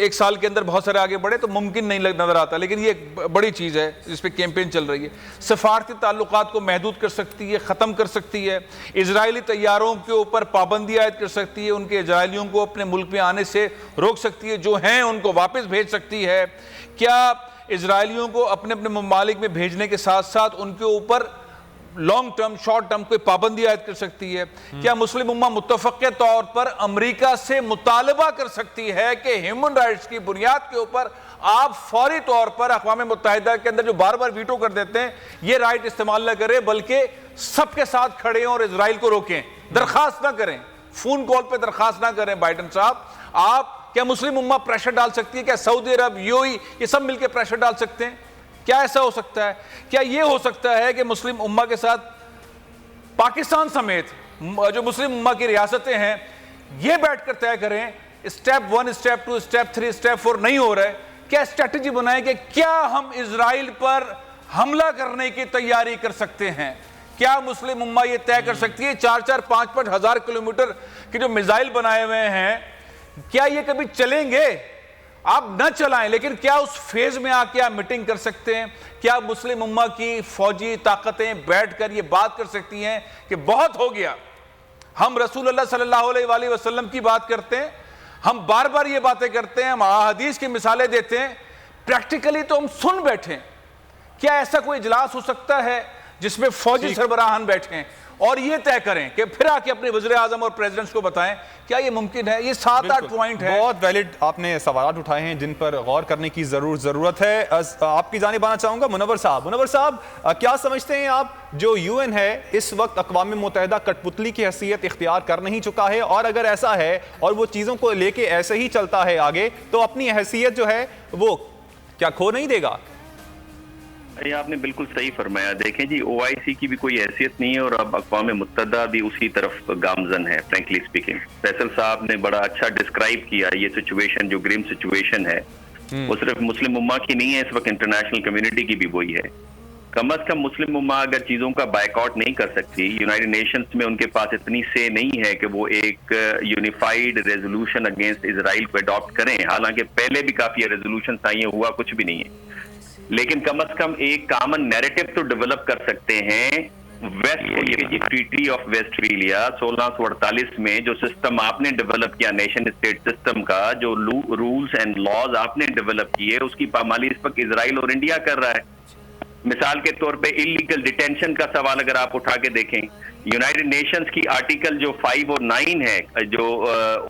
1 سال کے اندر بہت سارے آگے بڑھے تو ممکن نہیں نظر آتا, لیکن یہ ایک بڑی چیز ہے جس پہ کیمپین چل رہی ہے. سفارتی تعلقات کو محدود کر سکتی ہے, ختم کر سکتی ہے, اسرائیلی طیاروں کے اوپر پابندی عائد کر سکتی ہے, ان کے اسرائیلیوں کو اپنے ملک میں آنے سے روک سکتی ہے, جو ہیں ان کو واپس بھیج سکتی ہے. کیا اسرائیلیوں کو اپنے اپنے ممالک میں بھیجنے کے ساتھ ساتھ ان کے اوپر لانگ ٹرم, شارٹ ٹرم کوئی پابندی عائد کر سکتی ہے؟ کیا مسلم امہ متفقہ طور پر امریکہ سے مطالبہ کر سکتی ہے کہ ہیومن رائٹس کی بنیاد کے اوپر آپ فوری طور پر اقوام متحدہ کے اندر جو بار بار ویٹو کر دیتے ہیں یہ رائٹ استعمال نہ کریں, بلکہ سب کے ساتھ کھڑے ہیں اور اسرائیل کو روکیں, درخواست نہ کریں, فون کال پہ درخواست نہ کریں؟ بائیڈن صاحب, آپ کیا مسلم امہ پریشر ڈال سکتی ہے؟ کیا سعودی عرب, UAE یہ سب مل کے پریشر ڈال سکتے ہیں؟ کیا ایسا ہو سکتا ہے؟ کیا یہ ہو سکتا ہے کہ مسلم امہ کے ساتھ پاکستان سمیت جو مسلم امہ کی ریاستیں ہیں یہ بیٹھ کر طے کریں اسٹیپ 1, اسٹیپ 2, اسٹیپ 3, اسٹیپ 4 نہیں ہو رہا ہے, کیا اسٹریٹجی بنائیں کہ کیا ہم اسرائیل پر حملہ کرنے کی تیاری کر سکتے ہیں؟ کیا مسلم امہ یہ طے کر سکتی ہے 4-4, 5-5 ہزار کلومیٹر کے جو میزائل بنائے ہوئے ہیں کیا یہ کبھی چلیں گے؟ آپ نہ چلائیں, لیکن کیا اس فیز میں آ کے آپ میٹنگ کر سکتے ہیں؟ کیا مسلم امہ کی فوجی طاقتیں بیٹھ کر یہ بات کر سکتی ہیں کہ بہت ہو گیا, ہم رسول اللہ صلی اللہ علیہ وآلہ وسلم کی بات کرتے ہیں, ہم بار بار یہ باتیں کرتے ہیں, ہم احادیث کی مثالیں دیتے ہیں, پریکٹیکلی تو ہم سن بیٹھیں. کیا ایسا کوئی اجلاس ہو سکتا ہے جس میں فوجی سربراہان بیٹھیں اور یہ طے کریں کہ پھر آ کے اپنے وزیر اعظم اور پریزیڈنٹس کو بتائیں؟ کیا یہ ممکن ہے؟ یہ 7-8 پوائنٹ ہے. بہت ویلڈ آپ نے سوالات اٹھائے ہیں جن پر غور کرنے کی ضرورت ہے. آپ کی جانب آنا چاہوں گا منور صاحب. منور صاحب, کیا سمجھتے ہیں آپ جو UN ہے اس وقت اقوام متحدہ کٹ پتلی کی حیثیت اختیار کر نہیں چکا ہے, اور اگر ایسا ہے اور وہ چیزوں کو لے کے ایسے ہی چلتا ہے آگے تو اپنی حیثیت جو ہے وہ کیا کھو نہیں دے گا؟ یہ آپ نے بالکل صحیح فرمایا. دیکھیں جی, OIC کی بھی کوئی حیثیت نہیں ہے اور اب اقوام متحدہ بھی اسی طرف گامزن ہے. فرینکلی اسپیکنگ, فیصل صاحب نے بڑا اچھا ڈسکرائب کیا یہ سچویشن, جو گریم سچویشن ہے وہ صرف مسلم امہ کی نہیں ہے, اس وقت انٹرنیشنل کمیونٹی کی بھی وہی ہے. کم از کم مسلم امہ اگر چیزوں کا بائیک آؤٹ نہیں کر سکتی, یونائٹڈ نیشنز میں ان کے پاس اتنی سے نہیں ہے کہ وہ ایک یونیفائیڈ ریزولوشن اگینسٹ اسرائیل کو اڈاپٹ کریں, حالانکہ پہلے بھی کافی ریزولوشن آئی ہیں, ہوا کچھ بھی نہیں ہے, لیکن کم از کم ایک کامن نیریٹو تو ڈیولپ کر سکتے ہیں. ٹریٹی آف ویسٹفیلیا 1648 میں جو سسٹم آپ نے ڈیولپ کیا, نیشن اسٹیٹ سسٹم کا, جو رولز اینڈ لاز آپ نے ڈیولپ کیے, اس کی پامالی اس وقت اسرائیل اور انڈیا کر رہا ہے. مثال کے طور پہ انلیگل ڈیٹینشن کا سوال اگر آپ اٹھا کے دیکھیں, یونائٹڈ نیشنز کی آرٹیکل جو 5 اور 9 ہے جو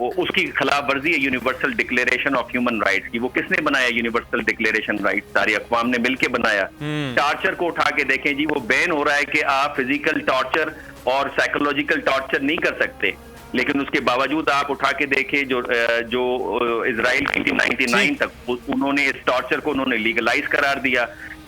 اس کی خلاف ورزی ہے universal declaration of human rights کی. وہ کس نے بنایا یونیورسل ڈکلیریشن رائٹس؟ ساری اقوام نے مل کے بنایا. ٹارچر کو اٹھا کے دیکھیں جی, وہ بین ہو رہا ہے کہ آپ فزیکل ٹارچر اور سائیکولوجیکل ٹارچر نہیں کر سکتے, لیکن اس کے باوجود آپ اٹھا کے دیکھیں جو اسرائیل 1999 تک انہوں نے اس ٹارچر کو انہوں نے لیگلائز قرار دیا.